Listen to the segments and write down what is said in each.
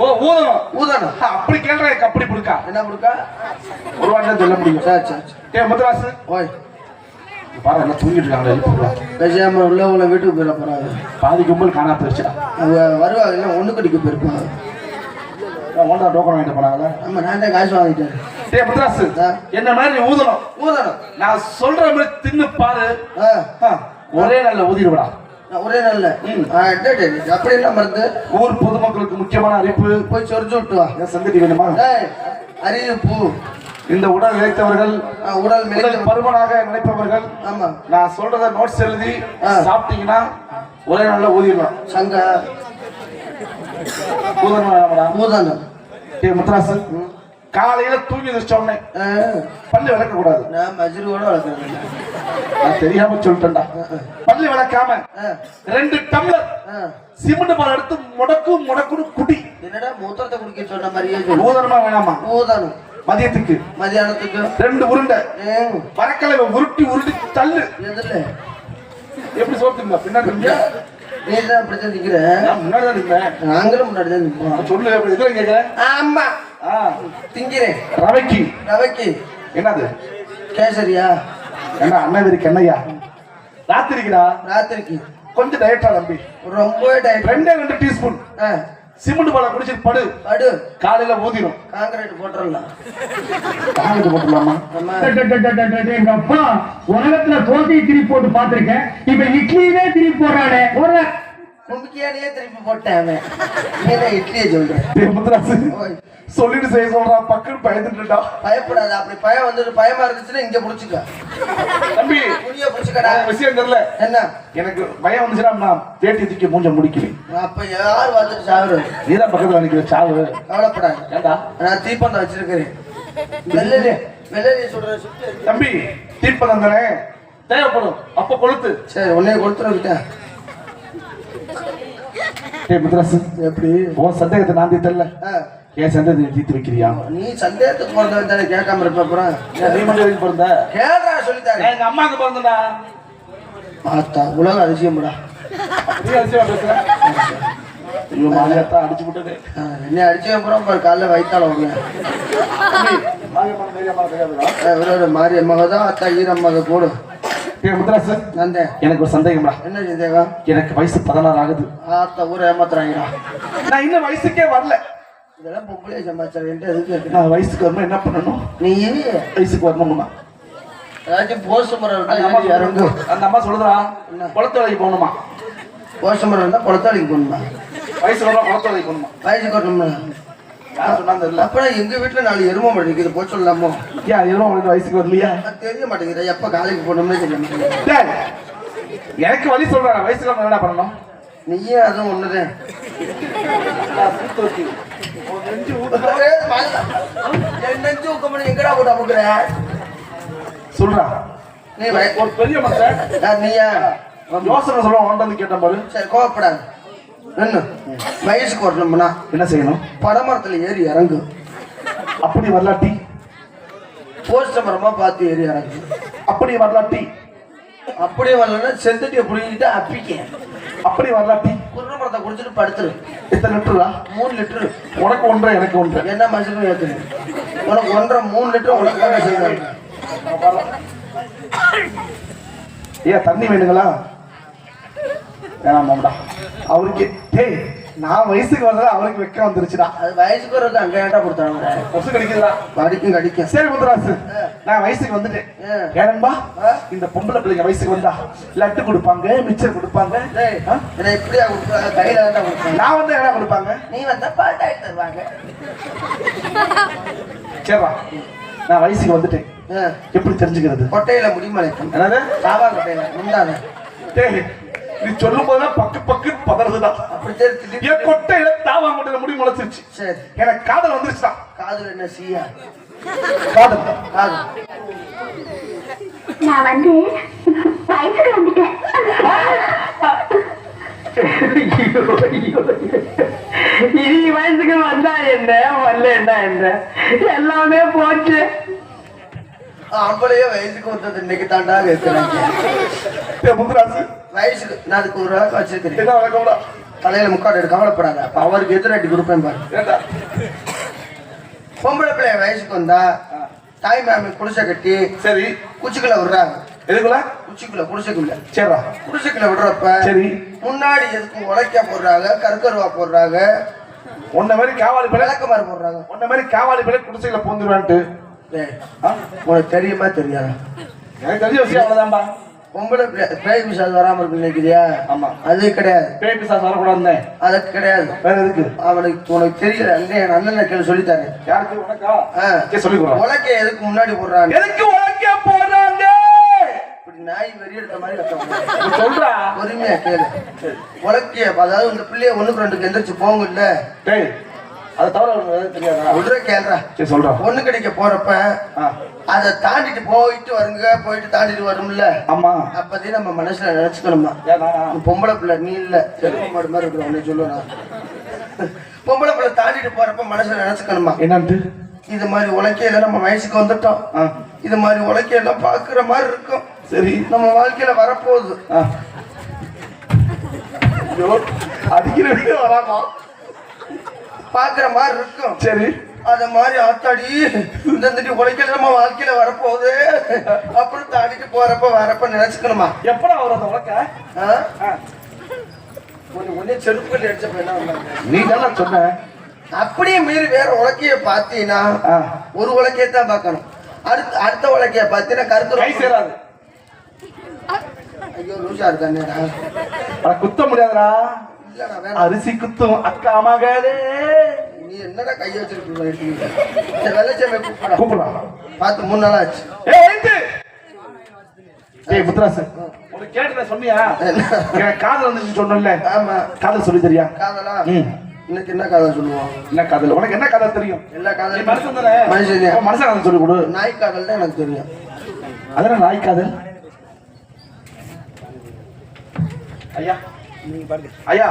ஓ ஊதணும். ஊதணும். அப்படி கேள்றேன். அப்படி புடுக்கா என்ன புடுக்கா? ஒரு வாட்டி தான் சொல்ல முடியும். சரி சரி. டேய் முத்துராசு ஓய் பாரு என்ன தூங்கிட்டு இருக்காங்க. பேசாம உள்ள வீட்டுக்கு போயிட போறாங்க. பாதி கும்பல் காணா போயிடுச்சா. வருவாங்க இல்லை ஒண்ணு கடிக்க போயிருப்பாங்க. ஒன்றா டோக்கன் வாங்கிட்டு போனாங்களா? ஆமா நான் தான் காசு வாங்கிட்டேன். டேய் முத்துராசு என்ன மாதிரி ஊதணும். ஊதணும். நான் சொல்ற மாதிரி தின்னு பாரு. ஒரே நல்ல ஊதிடுவா. ஒரே நல்ல அப்படி எல்லாம் மருந்து. ஊர் பொதுமக்களுக்கு முக்கியமான அறிவிப்பு. போய் சொரிஞ்சு விட்டு வா. சந்ததி வேணுமா? அறிவிப்பு. இந்த உடல் இழைத்தவர்கள் உடல் பருமனாக நினைப்பவர்கள் ஆமா நான் சொல்றத நோட்ஸ் எழுதி சாப்பிட்டீங்கன்னா ஒரே நாள்ல ஊதிடலாம். சங்க ஊதணும். டேய் முத்துராசு காலையில தூங்கி வச்சோடனே பல்லு விளக்க கூடாது. நான் மஜ்ரூவோட வளர்க்கறேன். நான் தெரியாம சொல்லிட்டேன்டா. பல்லு விளக்காம 2 டம்ளர் சிமெண்ட் பால் எடுத்து முடக்குன்னு குடி. என்னடா மூத்திரத்தை குடிக்க சொன்ன மாதிரியே ஊதணுமா வேணாமா? ஊதணும். மதியத்துக்கு 2 உருண்டை பறக்கலை உருட்டி தள்ளு. எதுல எப்படி சோத்துங்க பின்னாடி நீ தான் அப்படித்தான் நிக்கிற. முன்னாடி தான் நிக்கிறேன். நாங்களும் முன்னாடி தான் நிற்போம். சொல்லு இதுல கேட்கிறேன். ஆமா திங்கிறேன். ரவைக்கு என்னது? கேசரியா? என்ன அண்ணன் என்னையா? ராத்திரிக்கு கொஞ்சம் டயட்டா தம்பி. ரொம்ப டயட். 2 டீஸ்பூன் சிமெண்ட் பாலை குடிச்சிட்டு படு. காலையில ஊதிரும். காங்கிரீட் போட்டுறலாம். போட்டுடலாமா? எங்க அப்பா உலகத்துல தோசையை திருப்பி போட்டு பாத்திருக்கேன். இப்ப இட்லியே திருப்பி போடுறானே. கும்பிக்கியானே திருப்பி போட்டேன். இட்லியே சொல்றேன். சொல்லிட்டு செய்ய சொல்றான். பக்கம் பயந்துட்டா. பயப்படாது. அப்படி பயம் வந்துட்டு பயமா இருந்துச்சுன்னா இங்க புடிச்சுக்க தம்பி. புரிய புடிச்சுக்கடா. விஷயம் தெரியல என்ன எனக்கு பயம் வந்துச்சுன்னா நான் வேட்டி தூக்கி மூஞ்ச முடிக்கிறேன். அப்ப யாரு வந்துட்டு சாவு? நீதான் பக்கத்துல நிக்கிற சாவு. கவலைப்படாது. ஏண்டா நான் தீப்பந்தம் வச்சிருக்கிறேன். வெள்ளரி சொல்ற தம்பி தீப்பந்தம் தானே தேவைப்படும். அப்ப கொளுத்து. சரி உன்னைய கொளுத்துறதுக்கிட்ட. முத்துராசு எப்படி உன் சந்தேகத்தை நான் தீர்த்தல என் சந்தேகத்தை தீர்த்து வைக்கிறியா? நீ சந்தேகத்துக்கு பிறந்தவன் தானே கேட்காம இருப்ப. அப்புறம் நீ மட்டும் பிறந்த கேள்றா சொல்லித்தாரு. எங்க அம்மாவுக்கு பிறந்தடா. பார்த்தா உலக அதிசயம்டா. அதிசயமா பேசுற. ஐயோ மாலையாத்தா அடிச்சு விட்டது. என்ன அடிச்சே அப்புறம் காலைல வயிற்றால விடுவேன். மாறி அம்மாக தான் அத்தா ஈரம்மாக போடு. முத்துராசு எனக்கு ஒரு சந்தேகம்டா. என்ன சந்தேகம்? எனக்கு வயசு 16 ஆகுது. ஆத்த ஊரை ஏமாத்துறாங்கடா. நான் இன்னும் வயசுக்கே வரல. இதெல்லாம் பொம்பளைய சமாச்சாரம் எதுக்கு? நான் வயசுக்கு வரணும் என்ன பண்ணணும்? நீ வயசுக்கு வரணும்னா ஏதாச்சும் போஸ்ட் மரம் அந்த அம்மா சொல்லுதா குளத்து வேலைக்கு போகணுமா? போஸ்ட் மரம் இருந்தா குளத்து வேலைக்கு போகணுமா? வயசு வரலாம் குளத்து வேலைக்கு போகணுமா? வயசுக்கு வரணும்னா அப்புறம் எங்க வீட்டுல 4 எருமை மாடு போய் சொல்லலாமோ? ஏன் எருமை மாடு வயசுக்கு வரலையா? தெரிய மாட்டேங்குது. எப்ப காலைக்கு போனோம்னே தெரிய மாட்டேங்குது. எனக்கு வழி சொல்றேன். வயசுக்கு வரணும் என்ன பண்ணணும்? நீயே அதுவும் ஒண்ணுதான். நெஞ்சு ஊக்கம் எங்கடா போட்டு அமுக்குற சொல்றா. நீ ஒரு பெரிய மனுஷன். நீயா யோசனை சொல்ல வந்து கேட்ட பாரு. சரி கோவப்படாது. என்ன வயசுக்கு வரணும்னா என்ன செய்யணும்? பனைமரத்துல ஏறி இறங்கு. அப்படி வரலாட்டி போஸ்ட் மரமா பார்த்து ஏறி இறங்கு. அப்படி வரலாட்டி அப்படியே வரலன்னா செந்தட்டியை புடிங்கிட்டு அப்பிக்க. அப்படி வரலாட்டி குருண மரத்தை குடிச்சிட்டு படுத்துரு. எத்தனை லிட்டரா? 3 லிட்டரு. உனக்கு 1.5 எனக்கு 1.5. என்ன மனுஷனும் ஏத்துரு. உனக்கு 1.5 3 லிட்டர் உனக்கு என்ன செய்யணும்? ஏன் தண்ணி வேணுங்களா? வேணாமாடா அவருக்கு. டேய் நான் வயசுக்கு வந்தா அவருக்கு வெக்க வந்துருச்சுடா. அது வயசுக்கு வரது அங்க ஏன்டா கொடுத்தாங்க? கொசு கடிக்குதா? கடிக்கும். சரி முத்துராசு நான் வயசுக்கு வந்துட்டேன். ஏனம்பா இந்த பொம்பளை பிள்ளைங்க வயசுக்கு வந்தா லட்டு கொடுப்பாங்க, மிச்சர் கொடுப்பாங்க. என்ன இப்படியா கொடுப்பாங்க? கையில தான் கொடுப்பாங்க. நான் வந்து என்ன கொடுப்பாங்க? நீ வந்தா பால் ஆயிட்டு தருவாங்க. சரிடா நான் வயசுக்கு வந்துட்டேன். எப்படி தெரிஞ்சுக்கிறது? கொட்டையில முடிமலைக்கும். என்னது? சாவா கொட்டையில முந்தான. டேய் நீ சொல்லும் போதுதான் பக்கு பதறதுடா. என் கொட்டையில தாவா கொட்டையில முடி முளைச்சிருச்சு. சரி எனக்கு காதல் வந்துருச்சுடா. காதல் என்ன சீயா? காதல் நான் வந்து வயசுக்கு வந்துட்டேன். இனி வயசுக்கு வந்தா என்ன வரலன்னா என்ன எல்லாமே போச்சு. ஆம்பளையே வயசுக்கு வந்தது இன்னைக்கு தாண்டா வைக்கிறாங்க. முத்துராசு வயசுக்கு நான் அதுக்கு ஒரு வழக்கம் வச்சிருக்கிறேன். என்ன வழக்கம்டா? தலையில முக்காடு எடு, கவலைப்படாத. அப்ப அவருக்கு எதிராட்டி கொடுப்பேன் பாரு. ஏண்டா? பொம்பளை பிள்ளைய வயசுக்கு வந்தா தாய் மாமி குடிசை கட்டி சரி குச்சிக்குள்ள விடுறாங்க. எதுக்குள்ள? குச்சிக்குள்ள குடிசைக்குள்ள. சரிடா. குடிசைக்குள்ள விடுறப்ப சரி முன்னாடி எதுக்கு உழைக்க போடுறாங்க, கருக்கருவா போடுறாங்க, உன்ன மாதிரி காவாலி பிள்ளை, விளக்கமாறு போடுறாங்க. உன்ன மாதிரி காவாலி பிள்ளை குடிசைகளை பூந்துருவான்ட்டு உனக்கு தெரியுமா தெரியாதா? எனக்கு தெரிஞ்ச விஷயம் அவ்வளவுதான்பா. பொம்பளை பேய் பிசாசு வராம இருக்கு நினைக்கிறியா? ஆமா. அது கிடையாது. பேய் பிசாசு வரக்கூடாதுன்னு. அதுக்கு கிடையாது. வேற எதுக்கு? அவனுக்கு உனக்கு தெரியல. என் அண்ணன் கேள்வி சொல்லித்தாரு. யாருக்கு? உனக்கா? சொல்லி கொடுறேன். உலக்க எதுக்கு முன்னாடி போடுறாங்க? எதுக்கு உலக்க போடுறாங்க? இப்படி நாய் வெறி எடுத்த மாதிரி கத்த சொல்றா. பொறுமையா கேளு. உலக்கிய அதாவது இந்த பிள்ளைய ஒண்ணுக்கு ரெண்டுக்கு எந்திரிச்சு போங்க இல்ல. டேய் அது தவிர உனக்கு தெரியாதா? விடுற கேள்றா. சரி சொல்றா. ஒண்ணு கிடைக்க போறப்ப அதை தாண்டிட்டு போயிட்டு வருங்க, போயிட்டு தாண்டிட்டு வரும்ல. ஆமா. அப்பதே நம்ம மனசுல நினைச்சுக்கணுமா, பொம்பளை பிள்ளை நீ இல்ல செருப்பு மாடு மாதிரி இருக்கிற உன்னை சொல்லுவேன். பொம்பளை பிள்ளை தாண்டிட்டு போறப்ப மனசுல நினைச்சுக்கணுமா, என்னன்ட்டு இது மாதிரி உலக்கையில நம்ம வயசுக்கு வந்துட்டோம், இது மாதிரி உலக்கையெல்லாம் பாக்குற மாதிரி இருக்கும். சரி நம்ம வாழ்க்கையில வரப்போகுது. அடிக்கிற வராமா பாக்குற மாதிரி இருக்கும். சரி அத மாதிரி ஆத்தாடி இந்த உலக்கையில நம்ம வாழ்க்கையில வரப்போகுது அப்படின்னு தாண்டிட்டு போறப்ப வரப்ப நினைச்சுக்கணுமா. எப்படா வரும் உலக்க? ஒன்னே செருப்புகள் அடிச்சப்ப என்ன வந்தாங்க? நீ தானே சொன்ன. அப்படியே மீறி வேற உலக்கைய பாத்தீங்கன்னா ஒரு உலக்கைய தான் பார்க்கணும். அடுத்த உலக்கைய பாத்தீங்கன்னா கருத்து கை சேராது. ஐயோ லூசா இருக்கானேடா. குத்த முடியாதுடா. இல்லடா வேற அரிசி குத்தும் அக்கா மகளே. நீ என்னடா கைய வச்சிருக்க? வெள்ளச்சேமை கூப்பிடா. கூப்பிடா. பார்த்து 3 நாள் ஆச்சு. ஏய் முத்ராசு, உனக்கு கேட்டத சொன்னியா? எனக்கு காதல் வந்துச்சு சொன்னல. ஆமா. காதல் சொல்லி தெரியா? காதலா? இன்னைக்கு என்ன காதல் சொல்லுவோம்? என்ன காதல்? உனக்கு என்ன காதல் தெரியும்? எல்லா காதலும் மனுஷன் தானே. மனுஷன். மனுஷன் காதல் சொல்லி கொடு. நாய் காதல் தான் எனக்கு தெரியும். அதென்ன நாய் காதல்? ஐயா நீங்க பாருங்க. ஐயா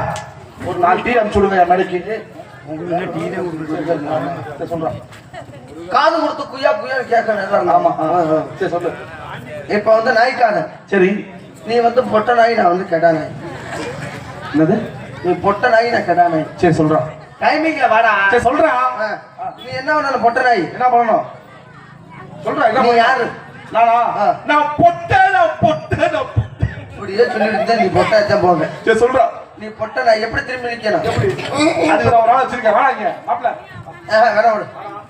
ஒரு 4 டீ அனுப்பிச்சு விடுங்க என் மேடைக்கு. சொல்றேன். காது கொடுத்து குய்யா குய்யான்னு கேட்க. ஆமா சரி சொல்லு. இப்ப வந்து நாய் காதல். சரி நீ வந்து பொட்ட நாய், நான் வந்து கெடா நாய். என்னது? நீ பொட்ட நாய், நான் கெடா நாய். சரி சொல்றான். டைமிங்ல வாடா. சரி சொல்றா. நீ என்ன பண்ணணும்? பொட்ட நாய் என்ன பண்ணணும் சொல்றா. நீ யாரு? நானா? நான் பொட்ட இப்படியே சொல்லிட்டு நீ பொட்டா தான் போங்க. சரி சொல்றா. நீ பொட்ட நாய் எப்படி திரும்பி நிக்கணும்? எப்படி? அது ஒரு ஆள் வச்சிருக்கேன். வாங்க மாப்ள. வேணாம் விடு.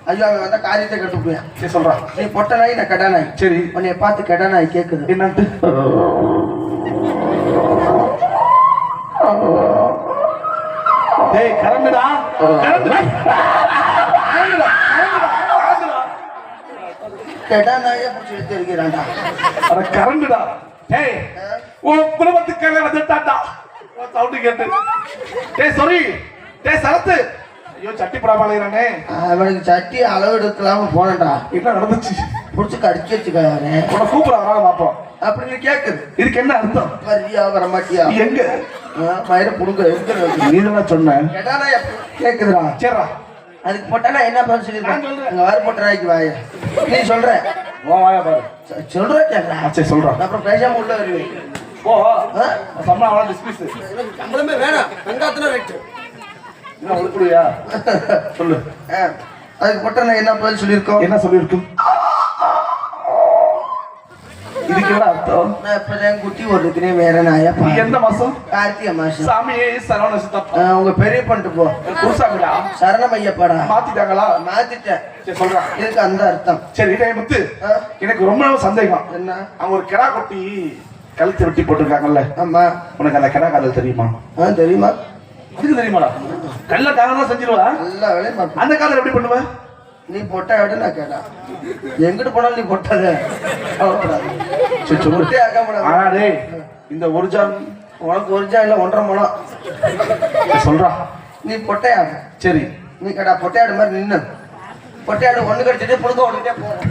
ஐயோ அவன் வந்தா காரியத்தை கட்டு போய். சரி சொல்றா. நீ பொட்ட நாய், நான் கெடா நாய். சரி உன்னைய பார்த்து கெடா நாய் கேக்குது. என்னன்ட்டு? டேய் கரண்டுடா. கெடா நாயே பிடிச்சி எடுத்து இருக்கிறான்டா. அட கரண்டுடா. டேய் உன் குடும்பத்துக்கு வந்துட்டான்டா. சவுண்ட் கேட்டு. டேய் சாரி. டேய் சரத்து. ஐயோ சட்டி படாமலைறானே. அவனுக்கு சட்டி அளவு எடுக்கலாம போனடா. என்ன நடந்துச்சு? புடிச்சு கடிச்சு வச்சுக்காரே. உன கூப்பிடுறாங்க பாப்போம். அப்படின்னு கேக்குது. இதுக்கு என்ன அர்த்தம்? வரியா வர மாட்டியா? எங்க மயிர புடுங்க எங்க? நீ தான் சொன்ன. கெடா நாய் கேக்குதுடா. சரிடா. அதுக்கு பொட்டனா என்ன பதில் சொல்லிருக்கேன்? அங்க வாரு பொட்ட நாய்க்கு வாய. நீ சொல்ற. ஓ வாயா பாரு. சொல்ற கேக்குறா. சரி சொல்றா. அப்புறம் பேசாம உள்ள வருவேன். ஓ சம்பளம் அவ்வளவு டிஸ்மிஸ். சம்பளமே வேணாம். வெங்காயத்துல ரேட்டு. என்ன உருப்புடியா? சொல்லு. அதுக்கு பொட்டனா என்ன பதில் சொல்லிருக்கோம்? என்ன சொல்லிருக்கும்? இதுக்கு என்ன அர்த்தம்? நான் இப்பதான் குட்டி ஓடுறதுனே வேற நாயா பா. எந்த மாசம்? கார்த்திகை மாசம். சாமியே சரவண சித்தப்பா. உங்க பெரிய பண்ணிட்டு போ. குருசாமிடா. சரணமையப்பாடா. மாத்திட்டாங்களா? மாத்திட்டேன். சரி சொல்றா. இதுக்கு அந்த அர்த்தம். சரி டேய் முத்து, எனக்கு ரொம்ப நாள் சந்தேகம். என்ன? அவங்க ஒரு கிடா கொட்டி கழுத்து வெட்டி போட்டிருக்காங்கல்ல. ஆமா. உனக்கு அந்த கிடா காதல் தெரியுமா? தெரியுமா? இதுக்கு தெரியுமாடா? கல்ல காதல் செஞ்சிருவா? எல்லா வேலையும் பார்ப்பேன். அந்த காதல் எப்படி பண்ணுவ? நீ பொட்டா விட நான் கேட்டா எங்கிட்டு போனாலும் நீ பொட்டாத. சரி சொல்லு. பொட்டே ஆகாம. ஆனா டேய் இந்த ஒரு ஜான் உனக்கு 1 ஜா இல்ல 1.5 முழம். சொல்றா. நீ பொட்டையாடு. சரி நீ கேட்டா பொட்டையாடு மாதிரி நின்னு பொட்டையாடு ஒண்ணு கடிச்சிட்டு புடுங்க ஓடிட்டே போகும்.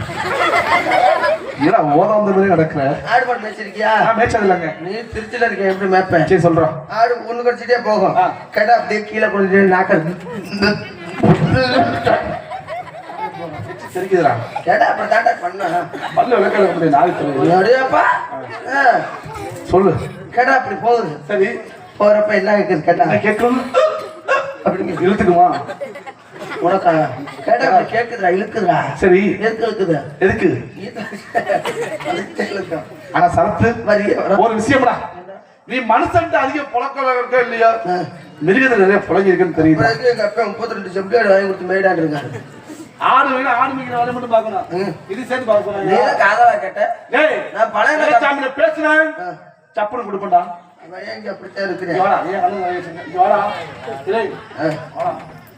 ஏடா ஓத வந்த மாதிரி நடக்கிற? ஆடு மாடு மேய்ச்சிருக்கியா? நான் மேய்ச்சது இல்லைங்க. நீ திருச்சில இருக்க எப்படி மேய்ப்பேன்? சரி சொல்றா. ஆடு ஒண்ணு கடிச்சிட்டே போகும். கேட்டா அப்படியே கீழே குடிச்சிட்டு நாக்கிறது சரிக்குதுடா. கேட்டா அப்புறம் தாண்டா பண்ண பல்ல விளக்கல முடியும் நாளைக்கு அப்படியேப்பா. சொல்லு. கேட்டா அப்படி போகுது. சரி போறப்ப என்ன கேக்குது கேட்டா கேட்கணும் அப்படிங்க இழுத்துக்குமா? உனக்கா கேட்டா கேக்குதுடா இழுக்குதுடா. சரி எதுக்கு இழுக்குது? எதுக்கு? ஆனா சரத்து ஒரு விஷயம்டா, நீ மனுஷன்ட்டு அதிக புழக்கம் இருக்க இல்லையா? மிருகத்துல நிறைய புழங்கி இருக்குன்னு தெரியுது. எங்க அப்பா 32 செம்பிளாடு வாங்கி கொடுத்து மேய்டான் இருக்காரு. ஆடு வேணா ஆடு மிக்கிற வேலை மட்டும் பார்க்கணும். இது சேர்த்து பார்க்க போறாங்க. நீ காதலா கேட்ட? டேய் நான் பழைய சாமியில பேசுனேன் சப்புன்னு கொடுப்பேன்டா. அவன் ஏன் அப்படித்தான் இருக்கிறேன்? வாடா ஏன் கண்ணு வாங்கிட்டு வாடா. டேய்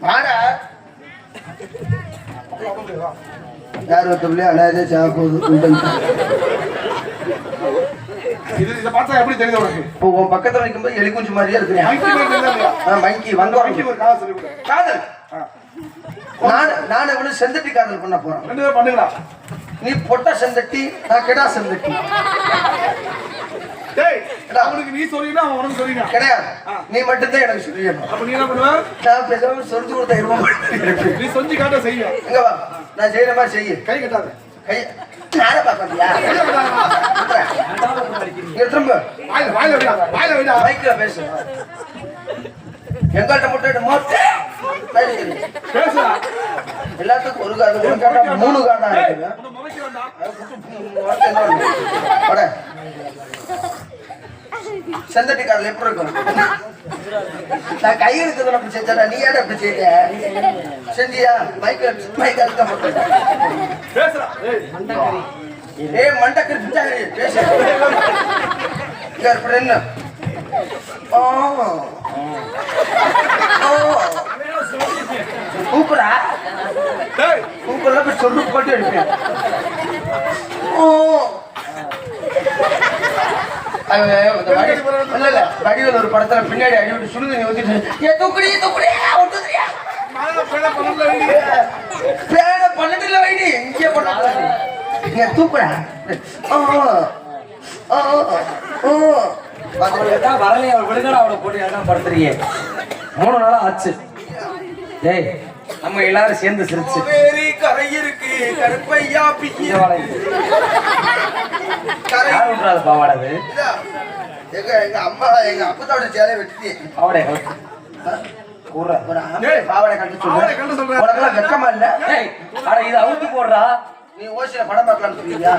வாடா. யார் ஒருத்தவங்களே அனாதே சாப்பிடுது. இத பார்த்தா எப்படி தெரியுது உனக்கு? இப்போ உன் பக்கத்துல நிக்கும்போது எலி குஞ்சு மாதிரியே இருக்கிறேன். மங்கி வந்து ஒரு காதல் சொல்லி கொடு. காதல். நான் எவ்வளவு செந்தட்டி காதல் பண்ண போறேன். 2 பேரும் பண்ணுங்களா? நீ பொட்ட செந்தட்டி, நான் கெடா செந்தட்டி. டேய் அவனுக்கு நீ சொல்லினா அவன் உனக்கு சொல்லினா கிடையாது. நீ மட்டும் தான் எனக்கு சொல்லணும். அப்ப நீ என்ன பண்ணுவ? நான் பேசாம சொல்லி கொடுத்தா இருப்பேன். நீ சொல்லி காட்ட செய்ய. எங்க வா, நான் செய்யற மாதிரி செய்ய. கை கட்டாத. கை நானே பாக்கறியா? திரும்ப வாயில வைடா. மைக்ல பேசு. எங்கள்கிட்ட மட்டும் மொட்டை பேசுடா. எல்லாத்துக்கும் ஒரு காது, ஒரு காடா, 3 காடா இருக்குங்க. உன்னை முறைக்க வேண்டாம். செந்தட்டி காதல் எப்படி இருக்கும்? நான் கை எடுக்கிறது அப்படி செஞ்சா, நீ ஏன் அப்படி செய்ய செஞ்சியா? மைக் அழுத்த மட்டும் பேசுடா. ஏய் மண்டக்கறி பிச்சாரி பேசு. இங்க இப்படி என்ன? கூப்பிடா. டேய் கூப்பிடல போய் சொல்லு போட்டு எடுப்பேன். வடிவில் ஒரு படத்துல பின்னாடி அடிவிட்டு சுடுதண்ணி ஊத்திட்டு தூக்குடி தூக்குடி பேட 12 வைடி இங்கே போட்டா தூக்குடா. வரலையே அவள் விடுங்கடா. அவளை போட்டு என்ன படுத்துறீங்க? 3 நாளா ஆச்சு. டேய் நம்ம எல்லாரும் சேர்ந்து சிரிச்சு கரை இருக்கு கருப்பையா பிக்கி யார் விட்றாது பாவாடது? எங்க அம்மா எங்க அப்பத்தோட சேலை வெட்டி பாவாடை பாவாடை கண்டு சொல்றேன். உனக்கெல்லாம் வெக்கமா இல்ல? அட இது அவுத்து போடுறா. நீ ஓசியில படம் பார்க்கலாம்னு சொல்லுவியா?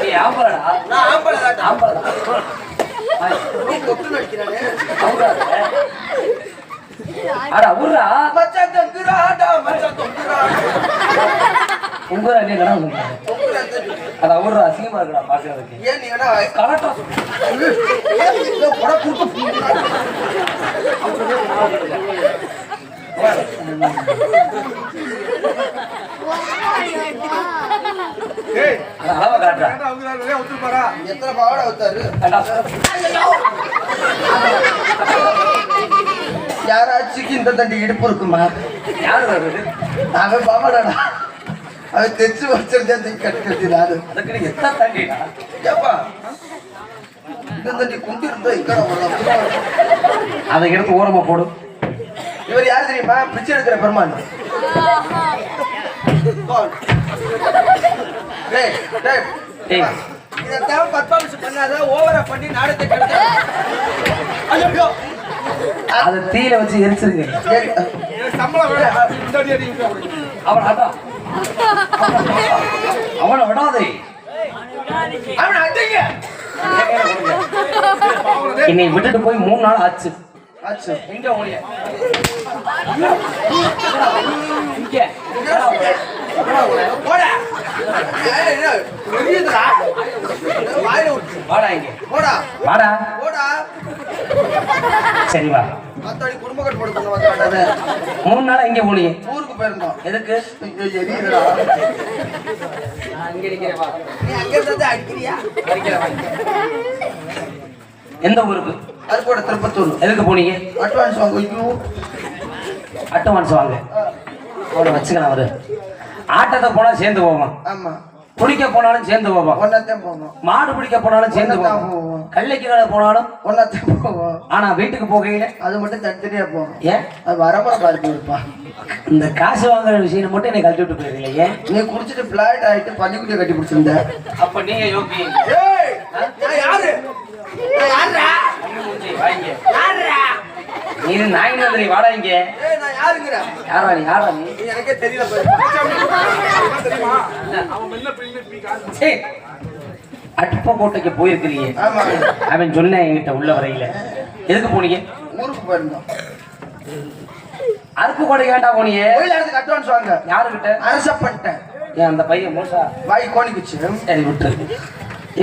நீ ஆம்பளடா. நான் ஆம்பளை ஆம்பளடா. கொத்து நடிக்கிறானே. அட உர்றா. மச்சான் தொங்குறாடா மச்சான் தொங்குறாடா. உங்கரா நீ என்ன சொல்ற? அட உர்றா அசிங்கமா இருக்குடா பாக்குறதுக்கு. ஏன் நீ என்ன கலட்டா ஏன் பட குடுத்து டேய் அளவ காட்டுறா. அவங்க ஒத்துப்பாரா? எத்தனை பாவாடை ஊத்தாரு? யாராச்சுக்கு இந்த தண்டி இடுப்பு இருக்குமா? யாரு வருது? அவன் பாவாடா அவன் தெரிச்சு வச்சிருந்தே கட்டுக்கிறது நானு. அதுக்கு நீ எத்தனை தாண்டிடா? ஏப்பா இந்த தண்டி குண்டு இருந்தா இக்கட வரலாம். அதை எடுத்து ஓரமா போடு. இவர் யாரு தெரியுமா? பிச்சை எடுக்கிற பெருமான். டேய் டேய் டேய் இதெல்லாம் 10 நிமிஷம் பண்ணாத, ஓவரா பண்ணி நாடத்தை கெடுத்து. ஐயோ அதை தீயில வச்சு எரிச்சிருங்க. சம்பளம் வேற முன்னாடி அடி விட்டு அவனை விடாதே. அவன் அடிங்க. என்னை விட்டுட்டு போய் 3 நாள் ஆச்சு. ஆச்சு எங்க ஓடிய? இங்க போடா. ஏய் என்ன புரியுதுடா? வாயில விட்டு வாடா இங்க. போடா வாடா. போடா. சரி வா. மத்தடி குடும்ப கட்டு போட பண்ண மாட்டானே. 3 நாளா எங்க போனீங்க? ஊருக்கு போயிருந்தோம். எதுக்கு? ஐயோ எரியுதுடா. அங்க நிக்கிறேன் வா. நீ அங்க இருந்து அடிக்கிறியா? அடிக்கிறேன் வா. எந்த ஊருக்கு? அது கூட திருப்பத்தூர். எதுக்கு போனீங்க? அட்வான்ஸ் வாங்க. ஐயோ அட்டவான்ஸ் வாங்க. அவனை வச்சுக்கலாம். அவரு ஆட்டத்தை போனா சேர்ந்து போவான். ஆமா. குடிக்க போனாலும் சேர்ந்து போவான். ஒன்னத்தான் போவோம். மாடு பிடிக்க போனாலும் சேர்ந்து போவான். கள்ளைக்கு கடை போனாலும் ஒன்னத்தான் போவோம். ஆனா வீட்டுக்கு போகையில அது மட்டும் தனித்தனியா போவோம். ஏன்? அது வரமுறை பார்த்து இருப்பா. இந்த காசு வாங்குற விஷயம் மட்டும் என்னை கழட்டி விட்டு போயிருக்கீங்க. ஏன்? நீ குடிச்சிட்டு பிளாட் ஆயிட்டு பள்ளிக்குட்டியை கட்டி பிடிச்சிருந்த. அப்ப நீங்க யோகி. ஏய் நான் யாரு? நான் யாருடா? வாங்க யாருடா? நீ நாய் நந்திரி வாடா இங்க. ஏய் நான் யாருங்கற? யாரா நீ யாரா நீ? எனக்கே தெரியல பாரு. தெரியுமா அவன் மெல்ல பிள்ளை காசு சே அட்டுப்போட்டைக்கு போயிருக்கிறீங்க. ஆமா. அவன் சொன்னேன் என்கிட்ட உள்ள வரையில. எதுக்கு போனீங்க? ஊருக்கு போயிருந்தோம். அருப்புக்கோட்டை ஏன்டா போனீங்க? கோயில் இடத்துக்கு அட்வான்ஸ் வாங்க. யாருக்கிட்ட? அரச பண்ணிட்டேன். ஏன் அந்த பையன் மோசா? வாய் கோணிக்குச்சு. சரி விட்டு.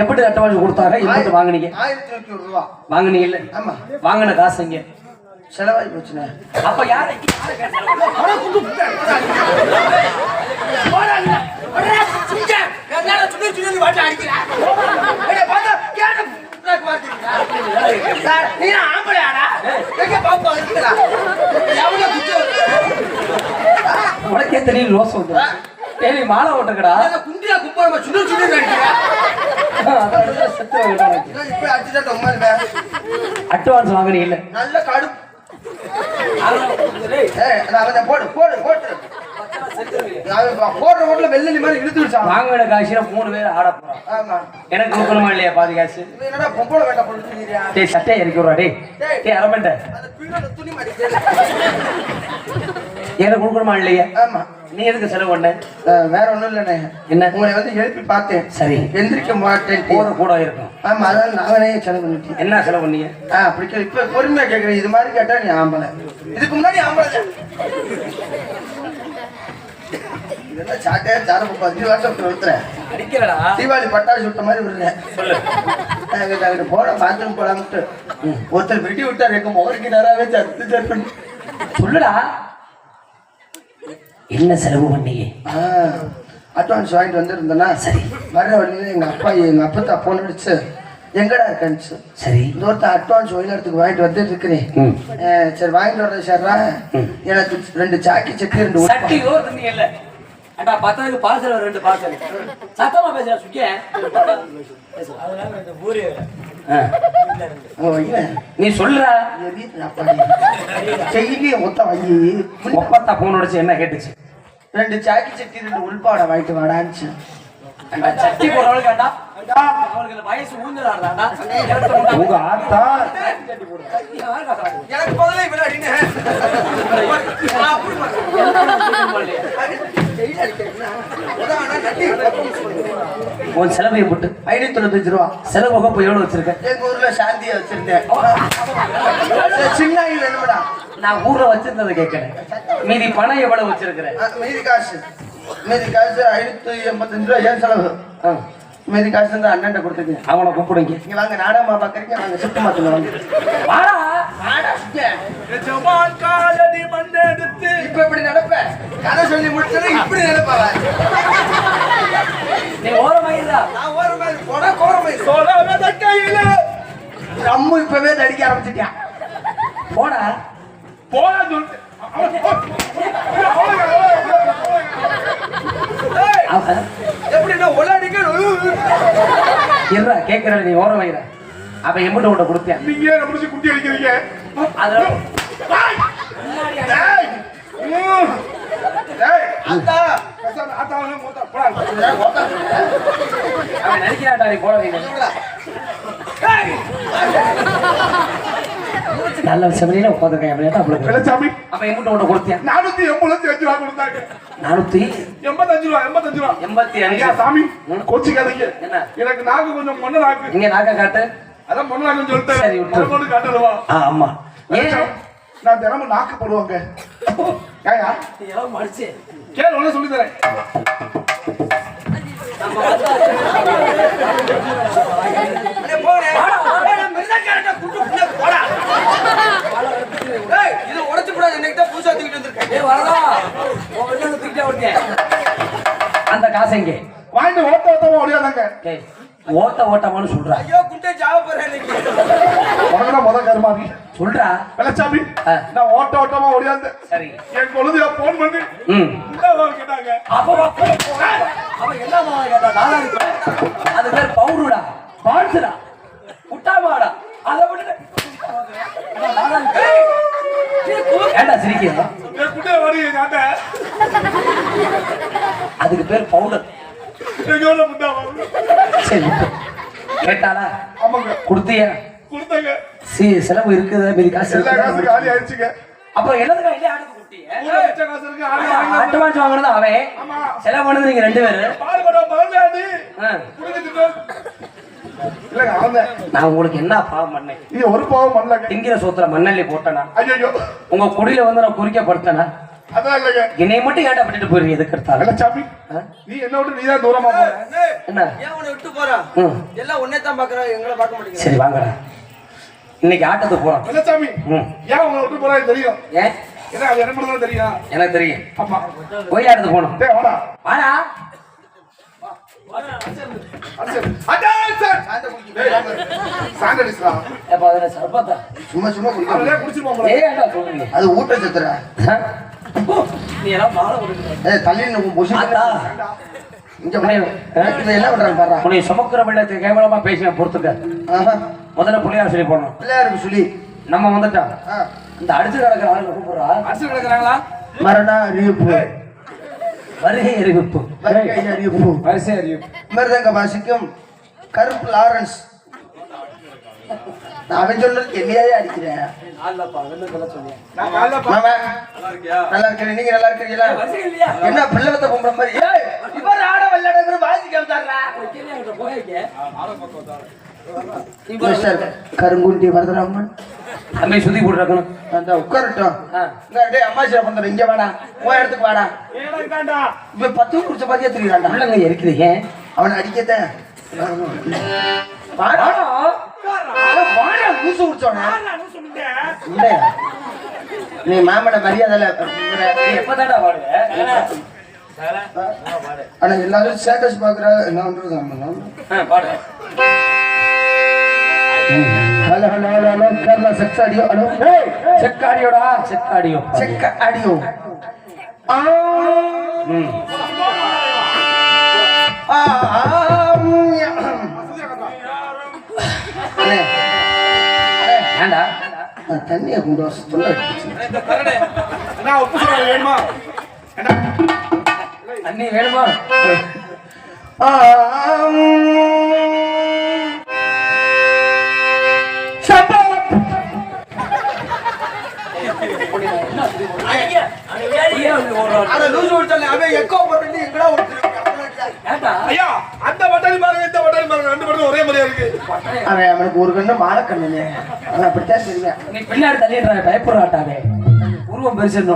எப்படி அட்டவான்ஸ் கொடுத்தாங்க? எப்படி வாங்குனீங்க? 1100 ரூபாய். வாங்குனீங்க இல்ல? ஆமா. வாங்கின காசு எங்க? செலவாகி போச்சுனே. அப்ப யாரை உனக்கே தெரியும் ரோஸ் வந்து தேவி மாலை ஓட்டுக்கடா குண்டியா குப்பாரமா சுடு சுடு அட்வான்ஸ் வாங்குனீங்க இல்ல? நல்ல காடு. போடு போடு போட்டு போடுற ஓட்டுல வெள்ளி மாதிரி இழுத்து வச்சான். வாங்கின காசுல 3 பேர் ஆட போறோம். ஆமா. எனக்கு கொடுக்கணுமா இல்லையா பாதி காசு? என்னடா பொம்பளை வேண்டாம் போட்டுக்கிறியா? டேய் சட்டை இறக்கி விடுறா டேய். டேய் அரமண்ட அந்த பீரோட துணி மாட்டி. எனக்கு கொடுக்கணுமா இல்லையா? ஆமா. நீ எதுக்கு செலவு பண்ண? வேற ஒண்ணும் இல்லண்ணே. என்ன? உங்களை வந்து எழுப்பி பார்த்தேன். சரி. எந்திரிக்க மாட்டேன். போற கூட இருக்கும். ஆமா அதான் நானே செலவு பண்ணிட்டேன். என்ன செலவு பண்ணீங்க? அப்படி இப்ப பொறுமையா கேட்கறேன். இது மாதிரி கேட்டா நீ ஆம்பளை. இதுக்கு முன்னாடி ஆம்பளை தான். இதெல்லாம் சாட்டையா சாரம் 5 வருஷம் விட்டுறேன். அடிக்கலடா. தீபாவளி பட்டாசு விட்ட மாதிரி விடுறேன். சொல்லு. அங்கிட்ட போட பாத்ரூம் போலாம்ட்டு ஒருத்தர் வெட்டி விட்டார். எங்க மோருக்கு நேராவே சத்து சொல்லுடா. என்ன செலவு பண்ணீங்க? அட்வான்ஸ் வாங்கிட்டு வந்துருந்தேன்னா சரி. வர்ற வழியில எங்க அப்பா போன் அடிச்சு எங்கடா இருக்கான்னு. சரி. இந்த ஒருத்தர் அட்வான்ஸ் ஒயிலத்துக்கு வாங்கிட்டு வந்துட்டு இருக்கிறேன். சரி வாங்கிட்டு வர்றேன் சார்ரா. எனக்கு 2 சாக்கி சட்டி 2 சட்டி ஓடுறீங்க இல்ல? அடா பத்தாக்கு பார்சல் 2 பார்சல். சத்தமா பேசுற சுக்கே. நீ சொல்றா. செய்யி மொத்த வாங்கி ஒப்பத்தா போன் அடிச்சு என்ன கேட்டுச்சு? 2 சாக்கி சட்டி 2 உள்பாடை வாங்கிட்டு வாடான்னு. சட்டி போறவளுக்கு வேண்டா. அவங்களுக்கு வயசு ஊஞ்சலாடுறாடா. உங்க ஆத்தா எனக்கு பதிலா இவன அடினே. உன் செலவை போட்டு 595 ரூபா. செலவு வகுப்பு எவ்வளவு வச்சிருக்க? எங்க ஊர்ல சாந்தியா வச்சிருந்தேன். சின்ன வேணும்டா. நான் ஊர்ல வச்சிருந்ததை கேட்கிறேன். மீதி பணம் எவ்வளவு வச்சிருக்கிறேன்? மீதி காசு 585 ரூபா. ஏன் செலவு? மீதி காசு வந்து அண்ணன் கொடுத்துருக்கேன். அவனை கூப்பிடுங்க. இங்க வாங்க நாடகமா பாக்குறீங்க. வாங்க சுட்டு மாத்துங்க வாங்க. வாடா. இப்ப இப்படி நடப்ப கதை சொல்லி முடிச்சது இப்படி நடப்பா. நீ ஓரமாயிருந்தா நான் ஒரு மாதிரி போட கோரமாயிரு. அம்மு இப்பவே தடிக்க ஆரம்பிச்சிட்டான். போடா. போடா சொல்லிட்டு எப்படின்னா ஒலாடிக்க இருடா கேட்கற நீ ஓரமாயிர. அப்ப எம்பிட்டு உன்ட்ட கொடுத்தேன். நீங்க ஏன் முடிச்சு குட்டி அடிக்கிறீங்க? அதுல அத்தா ஆத்தாவன மூத்தா போடா. அவன் நடிக்கிறான்டா நீ போட வைங்க. நல்ல செவனில உட்காந்துருக்கேன் அப்படின்னா அப்படி வெள்ளச்சாமி அப்ப எம்பிட்டு உன்ட்ட கொடுத்தேன். 485 ரூபா கொடுத்தாங்க. 485 ரூபா 85 ரூபா. 85. சாமி கோச்சிக்காதீங்க. என்ன? எனக்கு நாக்கு கொஞ்சம் மொன்ன நாக்கு. இங்க நாக்க காட்டு. அதான் மொன்ன நாக்குன்னு சொல்லிட்டேன். சரி விட்டு. மொன்ன காட்டுறவா? ஆமா. ஏன் நான் தினமும் நாக்கு போடுவாங்க. ஏயா எல்லாம் மடிச்சு கேளு ஒண்ணு சொல்லி தரேன். இது உடச்சு போடாது. இன்னைக்கு தான் புதுசா தூக்கிட்டு வந்திருக்கேன். வரதா தூக்கிட்டே விட்டேன். அந்த காசு எங்கே? வாங்கிட்டு ஓட்ட ஓட்டமா ஓடியாதாங்க. ஓட்ட ஓட்டமானு சொல்றா. ஐயோ குண்டே ஜாவ போறேன் இன்னைக்கு. உனக்குதான் முத கருமாவி சொல்றா. வெள்ளச்சாமி நான் ஓட்ட ஓட்டமா ஓடியாந்து சரி என் குழந்தைய போன் பண்ணி கேட்டாங்க. அவன் என்ன கேட்டா நாலாவது அது பேர் பவுருடா பால்சுடா முட்டாமாடா அதை விட்டு ஏண்டா சிரிக்கிறா? என் குட்டிய வாடி கேட்ட அதுக்கு பேர் பவுடர். எங்கோட முட்டாமா சரி கேட்டாளா? ஆமாங்க. கொடுத்தியா? கொடுத்தாங்க. செலவு இருக்குது, மீதி காசு எல்லா காசு காலி ஆயிடுச்சுங்க. அப்புறம் என்னதுக்கா இல்லையா ஆட்டுக்கு குட்டிய? ஊர்ல மிச்ச காசு இருக்கு, ஆளு வாங்கி அட்வான்ஸ் வாங்கினது அவன், ஆமா. செலவு பண்ணது நீங்க 2 பேரும். பாடுபட மறந்தாது. ஆ. குடிச்சிட்டு இல்லங்க அவன். நான் உங்களுக்கு என்ன பாவம் பண்ணேன்? இது ஒரு பாவம் பண்ணலங்க. திங்கிற சோத்துல மண்ணள்ளி போட்டனா? ஐயோ உங்க குடியில வந்து நான் குறிக்கப்படுத்தனா? அதான் இல்லங்க. என்னை மட்டும் ஏன்டா விட்டுட்டு போறீங்க? எதுக்கு எடுத்தாலும் இல்ல சாமி, நீ என்ன விட்டு நீதான் தூரமா போற. என்ன ஏன் உன்னை விட்டு போறான்? எல்லாம் உன்னை தான் பாக்குறான், எங்களை பார்க்க மாட்டேங்கிறான். சரி வாங்கடா, இன்னைக்கு ஆட்டத்துக்கு போறோம். இல்ல சாமி, ஏன் உங்களை விட்டு போறான்னு தெரியும். ஏன்? ஏன்னா அது என்ன பண்ணதான் தெரியும். எனக்கு தெரியும். ஆமா, போய் ஆட்டத்துக்கு போனோம். டேய் வாடா. வாடா. எப்ப அதுல சர்பத்தா? சும்மா சும்மா குடிக்க. அதே குடிச்சிருவோம். ஏய் ஏன்டா சொல்றீங்க? அது ஊட்டச்சத்துற. நீ எல்லாம் மாலை கொடுக்குற. தள்ளி பொசி ஆத்தா, இங்க என்ன பண்றாங்க பாரு. உன்னை சுமக்கிற வெள்ளத்தை கேவலமா பேசின பொறுத்துக்க. முதல்ல புள்ளியார் சொல்லி போனோம். பிள்ளையாருக்கு சொல்லி நம்ம வந்துட்டோம். இந்த அடிச்சு கிடக்கிற ஆளுங்க கூப்பிடுறா. அடிச்சு கிடக்குறாங்களா? மரண அறிவிப்பு, வருகை அறிவிப்பு, வருகை அறிவிப்பு, வரிசை அறிவிப்பு. மிருதங்க வாசிக்கும் கருப்பு லாரன்ஸ். நான் அவன் சொல்றதுக்கு என்னையாவே அடிக்கிறேன். நான் காலைல மாமா நல்லா இருக்கியா? நல்லா இருக்கிறேன், நீங்க நல்லா இருக்கிறீங்களா? என்ன பிள்ளைவத்தை பொம்பளை மாதிரி? ஏய், இவர் ஆட விளையாடுற வாசிக்க வந்தாரா? மிஸ்டர் கருங்குண்டி வரதராமன், தம்பி சுத்தி போட்டுருக்கணும். அந்த உட்காரட்டும். டேய் அம்மா சில பண்ற, இங்க வாடா, உன் இடத்துக்கு வாடா. இப்ப 10 குடிச்ச பாத்தியா தெரியுறாண்டா. உள்ளங்க இருக்குது. ஏன் அவனை அடிக்கத்தேன். வாடா வாடா, லூசு குடிச்சோனா இல்லையா? நீ மாமன மரியாதை எப்பதாடா வாடுவ? ஆனா எல்லாரும் ஸ்டேட்டஸ் பாக்குற என்ன பண்றது? பாடு. Hello hello hello hello Kerala checks audio. Hello செக்காடியோடா, செக்காடியோ, செக் ஆடியோ. ஏண்டா தண்ணியை கொண்டு வர சொல்ல. என்ன உப்பு சொல்ல வேணுமா? தண்ணி வேணுமா? ஐயா, அந்த பட்டாணி பாருங்க, இந்த பட்டாணி பாருங்க, 2 பட்டாணி ஒரே மாதிரியா இருக்கு. அவன் அவனுக்கு ஒரு கண்ணு மாலை கண்ணு. அவன் அப்படித்தான் தெரியும். நீ பின்னாடி தள்ளிடுற, பயப்படுறாட்டாவே. உருவம் பெருசுன்னு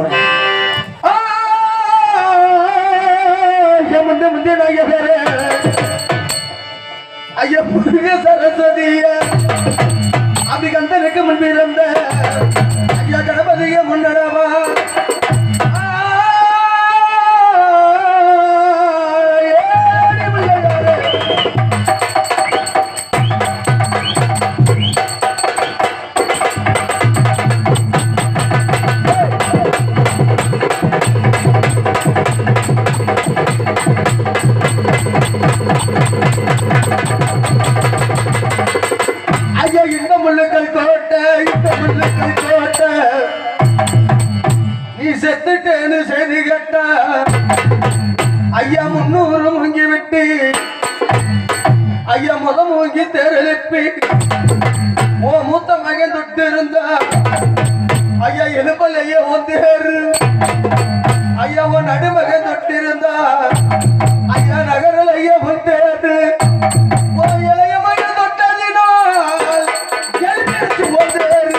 ஐயா முருக சரஸ்வதிய அப்படி கந்தனுக்கு முன்பு இருந்த ஐயா கணபதிய முன்னடவா. ஐயா இந்த முள்ளுக்கள் கோட்டை, இந்த முள்ளுக்கள் கோட்டை, நீ செத்துட்டேன்னு செய்தி கேட்ட ஐயா 300 மூங்கி விட்டு ஐயா மூங்கி தேரெழுப்பி ஓ மூத்த மகன் தொட்டு இருந்தா ஐயா எழுப்பலையே ஒந்தேரு. ஐயா உன் நடுமகன் தொட்டு இருந்தா ஐயா நகரில் ஐயா ஒந்தேரு. ஓ இளைய மகன் தொட்டதினால் எழுப்பிச்சு ஒந்தேரு.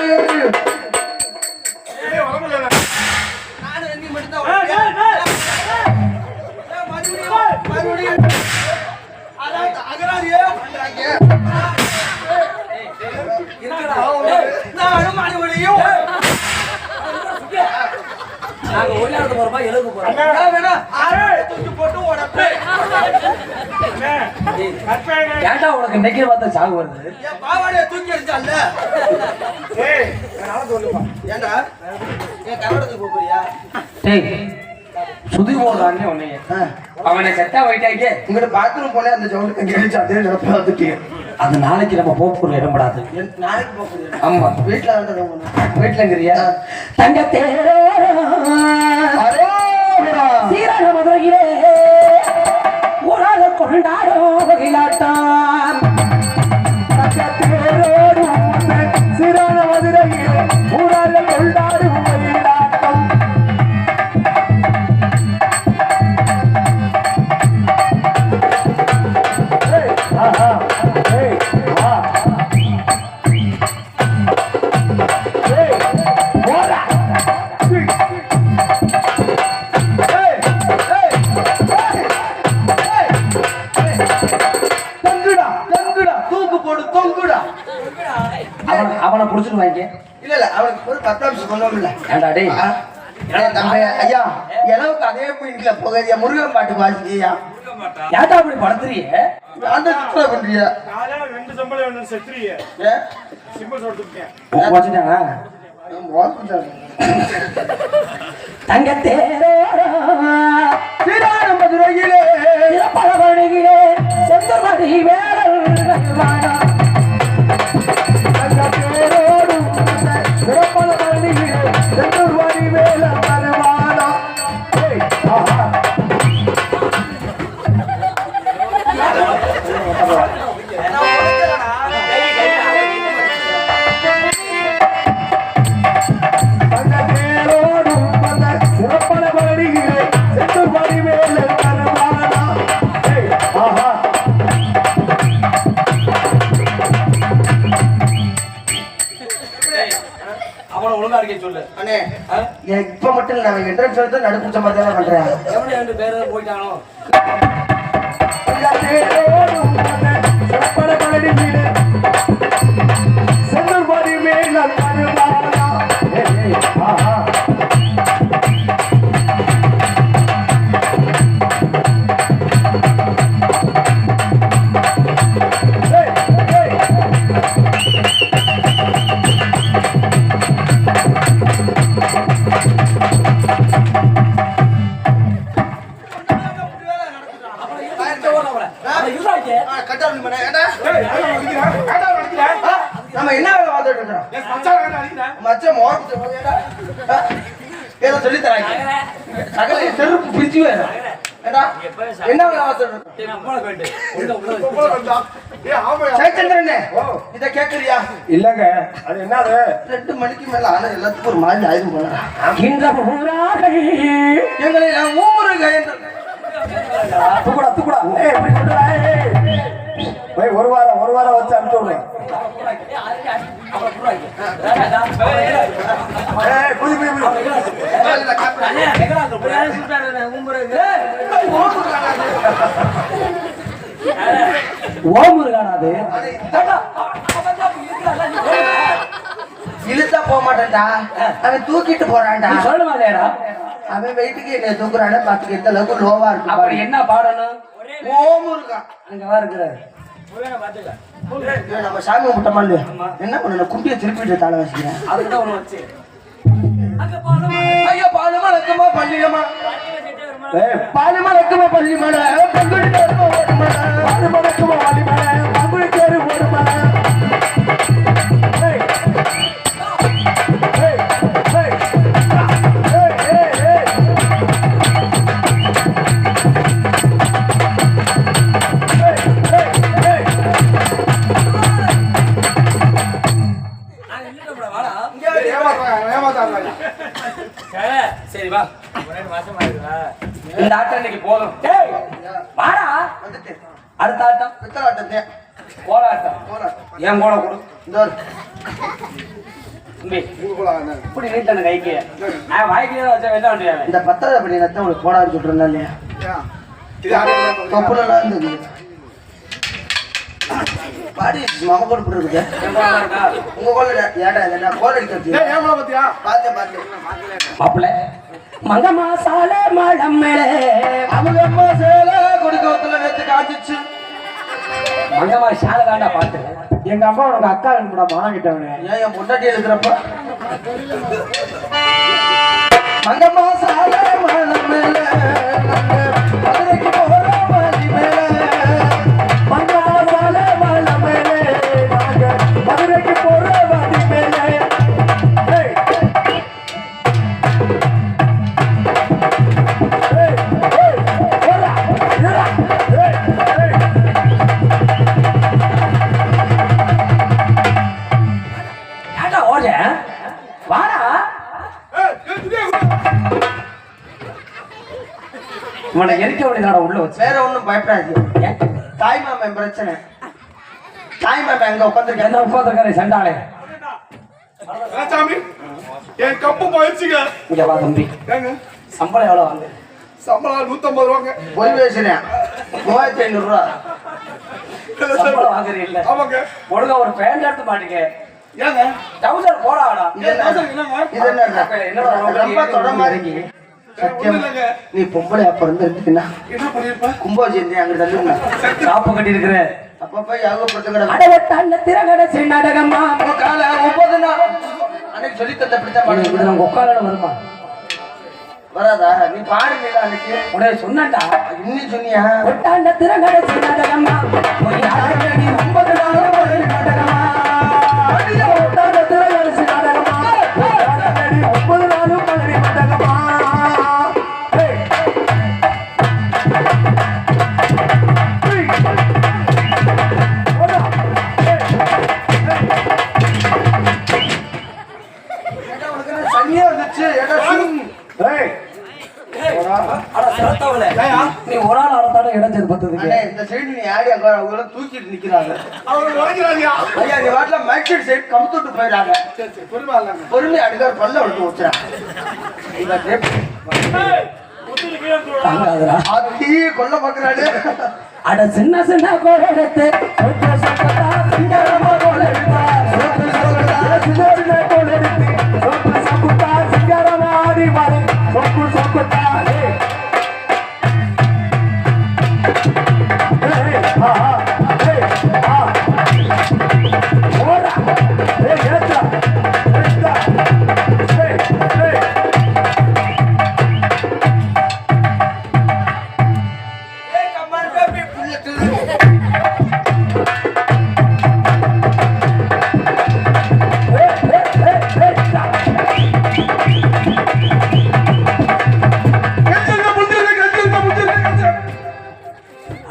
நாங்க ஒயிலாடு போறோமா, எழுது போறோம். ஏன்டா உனக்கு இன்னைக்கு பார்த்த சாகு வருது? தூக்கி அடிச்சால ஏண்டா என் கவடத்துக்கு போறியா? டேய் சுதி போடுறானே உன்னைய. அவனை செட்டா வைட்டாங்க. உங்ககிட்ட பாத்ரூம் போனே அந்த சவுண்ட் கேட்டுச்சு, அதே நினைப்பா வந்துட்டீங்க. அது நாளைக்கு நம்ம போக்குற இடம்படாது. நாளைக்கு போக ஆமா, வீட்டுல வேண்டாம். வீட்டுலங்கிறியா? தங்கத்தே சீரான மதுரையிலே ஊராக கொண்டாடோ வகையாட்டான். அவனுக்கு ஒரு 10 நிமிஷம் கொண்டு ஏண்டா டேய் தம்பி ஐயா எனக்கு அதே மீன்ல போகையா முருகன் பாட்டுக்கு வாசிக்கியா ஏன்டா அப்படி படுத்துறியே அந்த சுற்றுலா பண்றியா காலையில 2 சம்பளம் வேணும் செத்துறியே ஏ சிம்பிள் சொல்லிருக்கேன் வச்சுட்டானா தங்கத்தேரோ மதுரையிலே பழவழிகளே செந்தமடி வேடல் வாடா தங்கத்தேரோடும் சிறப்பான பள்ளியிலே செந்தூர்வாடி வேல மனவாடா சிறப்பான பள்ளியிலே செந்தூர்வாடி வேல மனவாடா ஆஹா அவனை ஒழுங்கா இருக்க சொல்லு அண்ணே இப்ப மட்டும் இல்ல நான் என்ட்ரன்ஸ் எடுத்து நடுப்புச்ச மாதிரி தான் பண்றேன் எப்படி 2 பேரு போயிட்டானோ சிறப்பான பள்ளியிலே செந்தூர்வாடி வேல மனவாடா ஆஹா நம்ம என்ன வேலை பார்த்துட்டு இருக்கோம் மச்சம் ஏதோ சொல்லி தராங்க சகல செருப்பு பிரிச்சு வேற என்ன வேலை பார்த்துட்டு இருக்கோம் இத கேக்குறியா இல்லங்க அது என்னது 2 மணிக்கு மேல ஆனா எல்லாத்துக்கும் ஒரு மாதிரி ஆயுதம் போனேன் இந்த ஊராக எங்களை நான் ஊருக்கு துக்குடா துக்குடா ஏய் இப்படி கொண்டு வா ஏய் ஒரு வாரம் வச்சு அனுப்பிச்சு விடுறேன் ஏய் புடி ஓமுருகானாது இழுத்தா போக மாட்டேன்டா அவன் தூக்கிட்டு போறான்டா சொல்லுமா இல்லையாடா அவன் வெயிட்டுக்கு என்ன தூக்குறானே பாத்துக்கு எந்த அளவுக்கு லோவா இருக்கு அப்படி என்ன பாடணும் ஓம் இருக்கா அங்கவா இருக்கிறாரு நம்ம சாமி கும்பிட்டோமா இல்லையா என்ன பண்ண குண்டியை திருப்பிட்டு தாழ வச்சுக்கிறேன் அதுக்குதான் ஒண்ணு வச்சு ஐயா பாலுமா ரக்கமா பள்ளியம்மா பாலுமா ரக்கமா பள்ளிமலை பங்குடி தேர்வு ஓடுமலை பாலுமா ரக்கமா வாலிமலை பங்குடி தேர்வு ஓடுமலை சரி வா இந்த ஆட்டம் இன்னைக்கு போதும் வாடா வந்துட்டு அடுத்த ஆட்டம் பித்தளை ஆட்டத்தே போராட்டம் என் கூட கொடு இந்த தம்பி இப்படி நீட்டான கைக்கு நான் வாய்க்கு வச்சா வெட்ட வேண்டியவன் இந்த பத்திரத்தை பண்ணி நத்த உங்களுக்கு போடான்னு சொல்றேன் இல்லையா தொப்புலாம் இருந்தது பாடி மாமா கூட போட்டுருக்கு உங்க கோல ஏடா என்ன கோல் அடிக்கிறது பார்த்தேன் மாப்பிள்ள மங்கம்மா சால மடம் மேலே அவங்க அம்மா சேல கொடுக்கத்துல நேத்து காய்ச்சிச்சு மங்கம்மா சால தாண்டா பாட்டு எங்க அம்மா உனக்கு அக்கா வேணும்டா மானம் கிட்டவனே ஏன் என் பொண்டாட்டி எழுதுறப்ப மங்கம்மா சால மடம் மேல மதுரைக்கு போற வழி மேல மங்கம்மா சால மடம் மேலே நாங்க மதுரைக்கு போற வழி மேலே ஏண்டா ஓட வாடா உன்னை எரிக்க வேண்டியதாடா உள்ள வச்சு வேற ஒண்ணும் பயப்படாது தாய் மாமன் பிரச்சனை தாய் மாமன் அங்க உட்காந்துருக்கேன் என்ன உட்காந்துருக்காரு சண்டாளே சாமி என் கப்பு போயிடுச்சுங்க இங்க வா தம்பி சம்பளம் எவ்வளவு வாங்க சம்பளம் 150 ரூபாங்க போய் பேசுறேன் 3500 ரூபா சம்பளம் வாங்குறீ இல்ல ஆமாங்க ஒழுங்கா ஒரு பேண்ட் எடுத்து மாட்டீங்க ஏங்க டவுசர் போடாடா. இது என்ன ரொம்ப தொடமா இருக்கு சத்தியம். நீ பொம்பளை அப்ப இருந்துருந்தீங்கன்னா என்ன பண்ணிருப்ப கும்பாஜி அங்க தள்ளுங்க காப்பு கட்டி இருக்கிற அப்பப்ப யாகப்படுத்த அடவட்டாண்ட திரகட சின்னடகம்மா கால 9 நாள் அன்னைக்கு சொல்லி தந்த பிடித்த இது நம்ம உட்கார வருமா வராதா? நீ பாடுங்க அன்னைக்கு உடனே சொன்னாண்டா. இன்னும் சொன்னியா? ஒட்டாண்ட திரகட சின்னடகம்மா ஒரு யாரடி 9 நாள் ஒரு நாடகமா ஒட்டாண்ட திரகட சின்னடகம்மா ஒரு யாரடி 9 நாள் ஒரு நாடகமா. சனியா வந்துச்சு நீ ஒரு ஆள் ஆடத்தாட இடைஞ்சது பார்த்ததுக்கு இந்த சைடு நீ ஆடி அங்க அவங்க தூக்கிட்டு நிக்கிறாங்க. அவங்க உடைக்கிறாங்க. ஐயா நீ வாட்டில மேக்ஸிட் சைடு கமுத்துட்டு போயிடாங்க. சரி சரி பொறுமையா இல்லங்க. பொறுமை அடிக்கார் பல்ல விட்டு வச்சுறாங்க. தாங்காதுடா. அதீ கொல்ல பாக்குறாரு. அட சின்ன சின்ன கோலெடுத்து சொட்டு சொட்டா சிங்கரமா கோலெடுத்தா சொட்டு சொட்டா சின்ன கோலெடுத்து சொட்டு சொட்டா சிங்கரமா ஆடி மாறு சொட்டு சொட்டா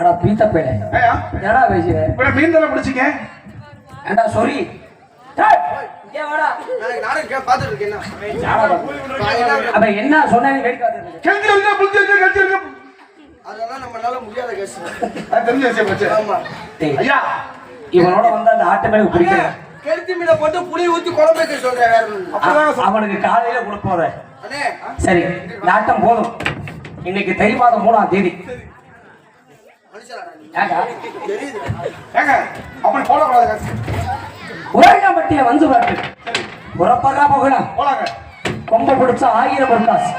அடா பீத்த பேடே ஏயா என்னடா பேசுற இப்ப மீன் தான பிடிச்சீங்க. ஏண்டா சாரி இங்க வாடா நானும் பாத்துட்டு இருக்கேன். அப்ப என்ன சொன்னேன்னு வேடிக்கை பார்த்துட்டு கெஞ்சிருங்க புடிச்சிருங்க. அதெல்லாம் நம்மளால முடியாத கேஸ். அது தெரிஞ்ச விஷயம் போச்சு. ஆமா. டேய், ஐயா இவனோட வந்து அந்த ஆட்டு மேல பிடிக்கல கெளுத்தி மீனை போட்டு புளி ஊத்தி குழம்பு வைக்க சொல்றேன் வேற ஒண்ணும். அவனுக்கு காலையில கொடுப்போற அண்ணே சரி நாட்டம் போதும். இன்னைக்கு தை மாதம் 3ஆம் தேதி மனுஷனாடா நீ. ஏண்டா தெரியுது. ஏங்க அப்படி போடக்கூடாதுங்க. உரகம்பட்டிய வந்து பாட்டு உரப்பறா போகலாம் போலாங்க. கொம்ப பிடிச்ச 1000 பொருளாஸ்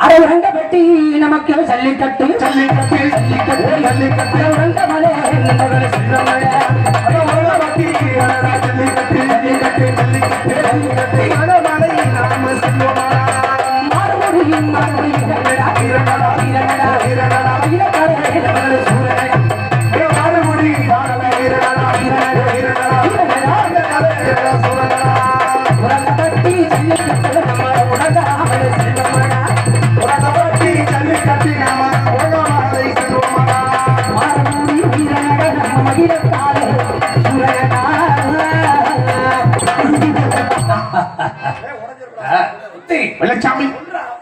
அரங்க பெட்டி நமக்கு ஜல்லிக்கட்டு ஜல்லிக்கட்டு ஜல்லிக்கட்டு ஜல்லிக்கட்டு அரங்க மலை மகளை சொல்றமலை அரங்க பெட்டி ஜல்லிக்கட்டு ஜல்லிக்கட்டு ஜல்லிக்கட்டு ஜல்லிக்கட்டு மலை நாம சொல்லுமா மாறுமுடியும் மாறுமுடியும் இரண்டடா இரண்டடா இரண்டடா இரண்டடா இரண்டடா மகளை சூரனடா மாறுமுடி மாறவே இரண்டடா இரண்டடா இரண்டடா இரண்டடா சூரனடா அரங்க பெட்டி ஜல்லிக்கட்டு நம்ம உடகாமலே செல்லுமா உரகம்பட்டி ஜல்லிக்கட்டு நாம உலகமாலை செல்வோமா மாறுமுடி வீரனடா நம்ம மகிழக்காலே சூரனடா வெள்ளச்சாமி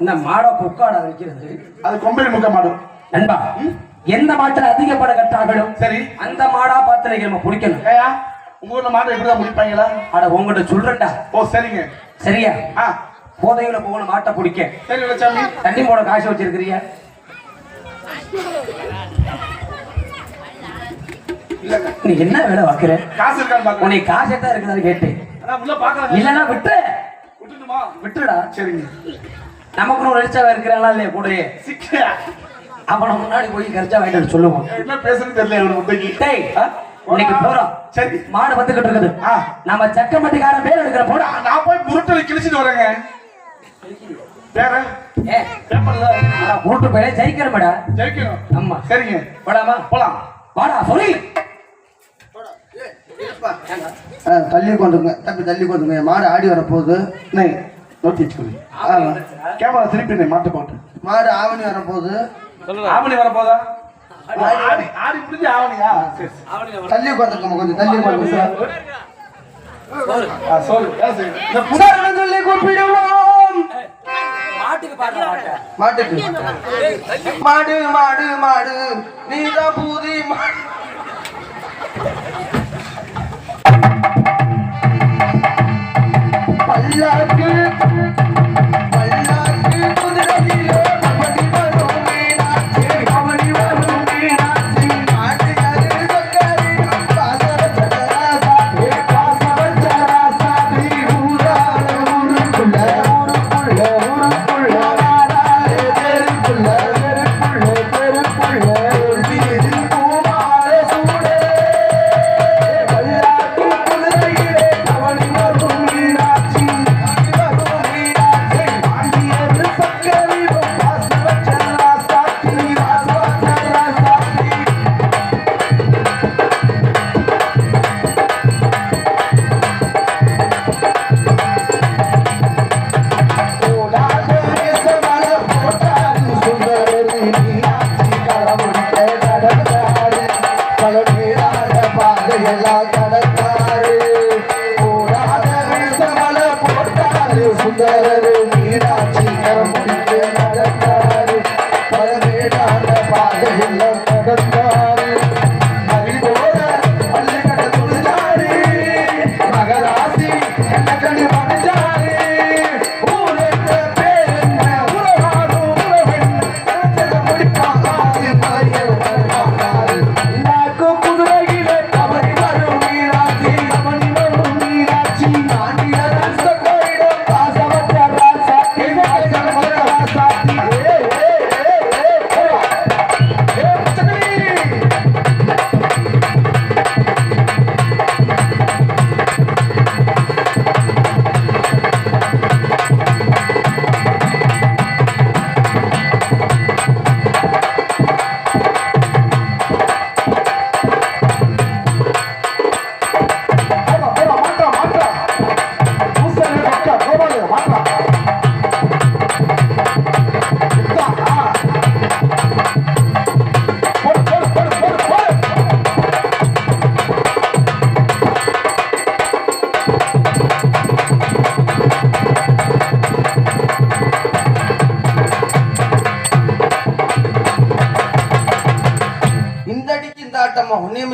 இந்த மாடை பொக்காடா வைக்கிறது அது கொம்பையில் முக்க மாடும். நண்பா எந்த மாட்டில் அதிக பட கட்டாகணும் சரி அந்த மாடா பார்த்து நம்ம பிடிக்கணும். ஏயா உங்க ஊர்ல மாட்டை இப்படிதான் முடிப்பாங்களா? அட உங்ககிட்ட சொல்றேன்டா. ஓ சரிங்க. சரியா ஆ போதையில போகணும் மாட்டை பிடிக்க. சரி வெள்ளச்சாமி. தண்ணி போட காசு வச்சிருக்கிறியா? இல்லங்க நீ என்ன வேலை வைக்கிற? காசு இருக்கான்னு பாக்க. உனக்கு காசு தான் இருக்குதான்னு கேட்டு அதான் உள்ள பாக்குறாங்க. இல்லன்னா விட்டுரு விட்டுட்டுமா? விட்டுடா. சரிங்க. நமக்கு ஒரு வெளிச்சா இருக்கிறானா இல்லையா கூடயே சிக்கா அவனை முன்னாடி போய் கரைச்சா வாங்கிட்டு சொல்லுவோம். என்ன பேசுறது தெரியல இவனுக்கு முட்டைக்கு. டேய் இன்னைக்கு போறோம். சரி மாடு வந்துகிட்டு இருக்குது. ஆ. நம்ம சக்கமட்டிக்காரன் பேர் எடுக்கிற போட நான் போய் புருட்டை கிழிச்சிட்டு வரேங்க. வேற ஏ பேப்பர்ல உருட்டு போய் ஜெயிக்கிறமேடா. ஜெயிக்கணும். ஆமா சரிங்க போடாமா போலாம். வாடா சொல்லி தள்ளி கொண்டுங்க தம்பி தள்ளி கொண்டுங்க. மாடு ஆடி வரப்போகுது. நை நோட்டி வச்சுக்கோங்க. ஆமா. கேமரா திருப்பி நை மாட்ட போட்டு. மாடு ஆவணி வரப்போகுது. ஆவணி வர போதா? ஆடி ஆடி முடிஞ்சு ஆவணியா? சரி சரி. தள்ளி கொண்டுங்க கொஞ்சம் தள்ளி கொண்டுங்க சார். சொல்லு பேசு. இந்த புது புதாரணம் சொல்லி கூப்பிடுவோம். மாட்டுக்கு பாடுற மாட்டை மாட்டுக்கு மாடு மாடு மாடு நீதான் பூதி மாடு. பல்லாக்கு பல்லாக்கு குதிரையிலே கபடி வரும் மீனாட்சி கபடி வரும் மீனாட்சி மாட்டுக்காரு சொக்காரி பாச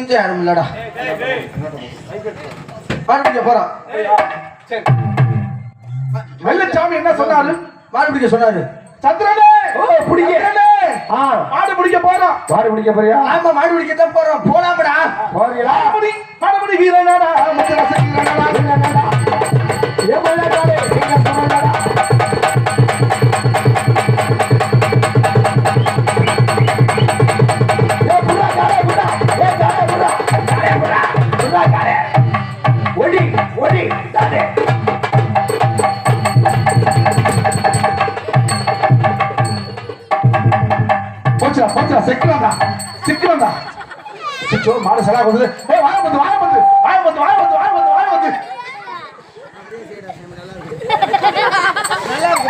மூஞ்சி யாரும் இல்லடா. மாடு பிடிக்க போறான். சரி வெள்ளச்சாமி என்ன சொன்னாரு? மாடு பிடிக்க சொன்னாரு. சந்திரனே பிடிக்க மாடு பிடிக்க போறோம். மாடு பிடிக்க போறியா? ஆமா மாடு பிடிக்கத்தான் போறோம். போலாம்டா. போறீங்களா? மாடுபிடி வீரனாடா முத்தரச வீரனாடா ஏ மயிலக்காரே நீங்க சொன்னடா. ஏ புறாக்காரே புறா. ஏ காரே புறா. காரே புறா. புறாக்காரே. ஓடி ஓடி தானே. போச்சுடா செக்கலாம்டா சிச்சோ மாடு சலா கொடுது. ஏய் வாங்க வந்து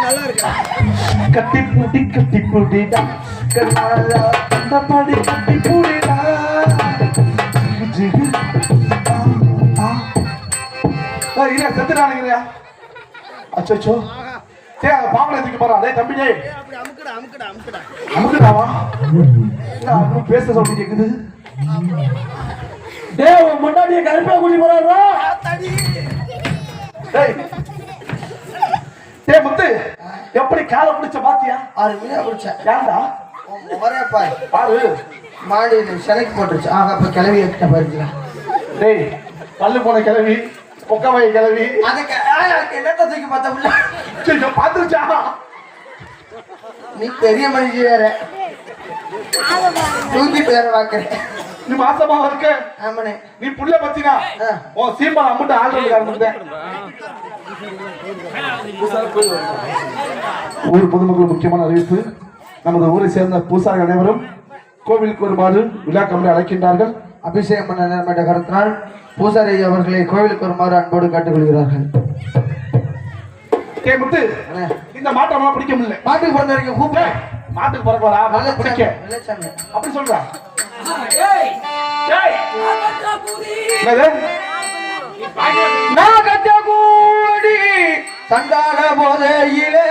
நல்லா இருக்கு. கட்டி பூட்டிடா கண்ணாலா அந்த பாடி கட்டி பூடிடா ஜிகு இல்ல செத்துறானுங்கயா. அச்சோ டேய் அந்த பாம்பளை தூக்கி போறா. டேய் தம்பி டேய் அமுக்குடாவா நான் பேச சொல்லி கேக்குது. டேய் உன் முன்னாடியே கருப்பா குடி போறாரா? டேய் முத்து எப்படி காலை பிடிச்ச பாத்தியா? 6 மீனா பிடிச்சேன். ஏன்டா ஒரே பாரு மாடு சிலைக்கு போட்டுருச்சு. ஆக அப்ப கிளவி எடுத்த பாருங்க. டேய் பல்லு போன கிளவி பொக்கவை கிளவி அதுக்கு என்னத்த தூக்கி பார்த்தா உள்ள பாத்துருச்சா? நீ பெரிய மனுஷி வேற தூக்கிட்டு வேற பாக்குற. நீ மாசமா இருக்க. ஆமாண்ணே. நீ புள்ள பத்தினா உன் சீமான் அம்முட்டு ஆள் ஆரம்பிச்சேன். ஊர் பொதுமக்கள் முக்கியமான அறிவிப்பு. நமது ஊரை சேர்ந்த பூசாரி அனைவரும் கோவிலுக்கு வருமாறு விழா கமிட்டி அழைக்கின்றார்கள். அபிஷேகம் பண்ண நேர்மட்ட கருத்தினால் பூசாரி அவர்களை கோவிலுக்கு வருமாறு அன்போடு கேட்டுக்கொள்கிறார்கள். கே முத்து இந்த மாட்டம்லாம் பிடிக்க முடியல. மாட்டுக்கு பிறந்த வரைக்கும் கூப்பிட மாட்டுக்கு பிறக்கலா மாட்டை பிடிக்க அப்படி சொல்றா. சண்டான போதையிலே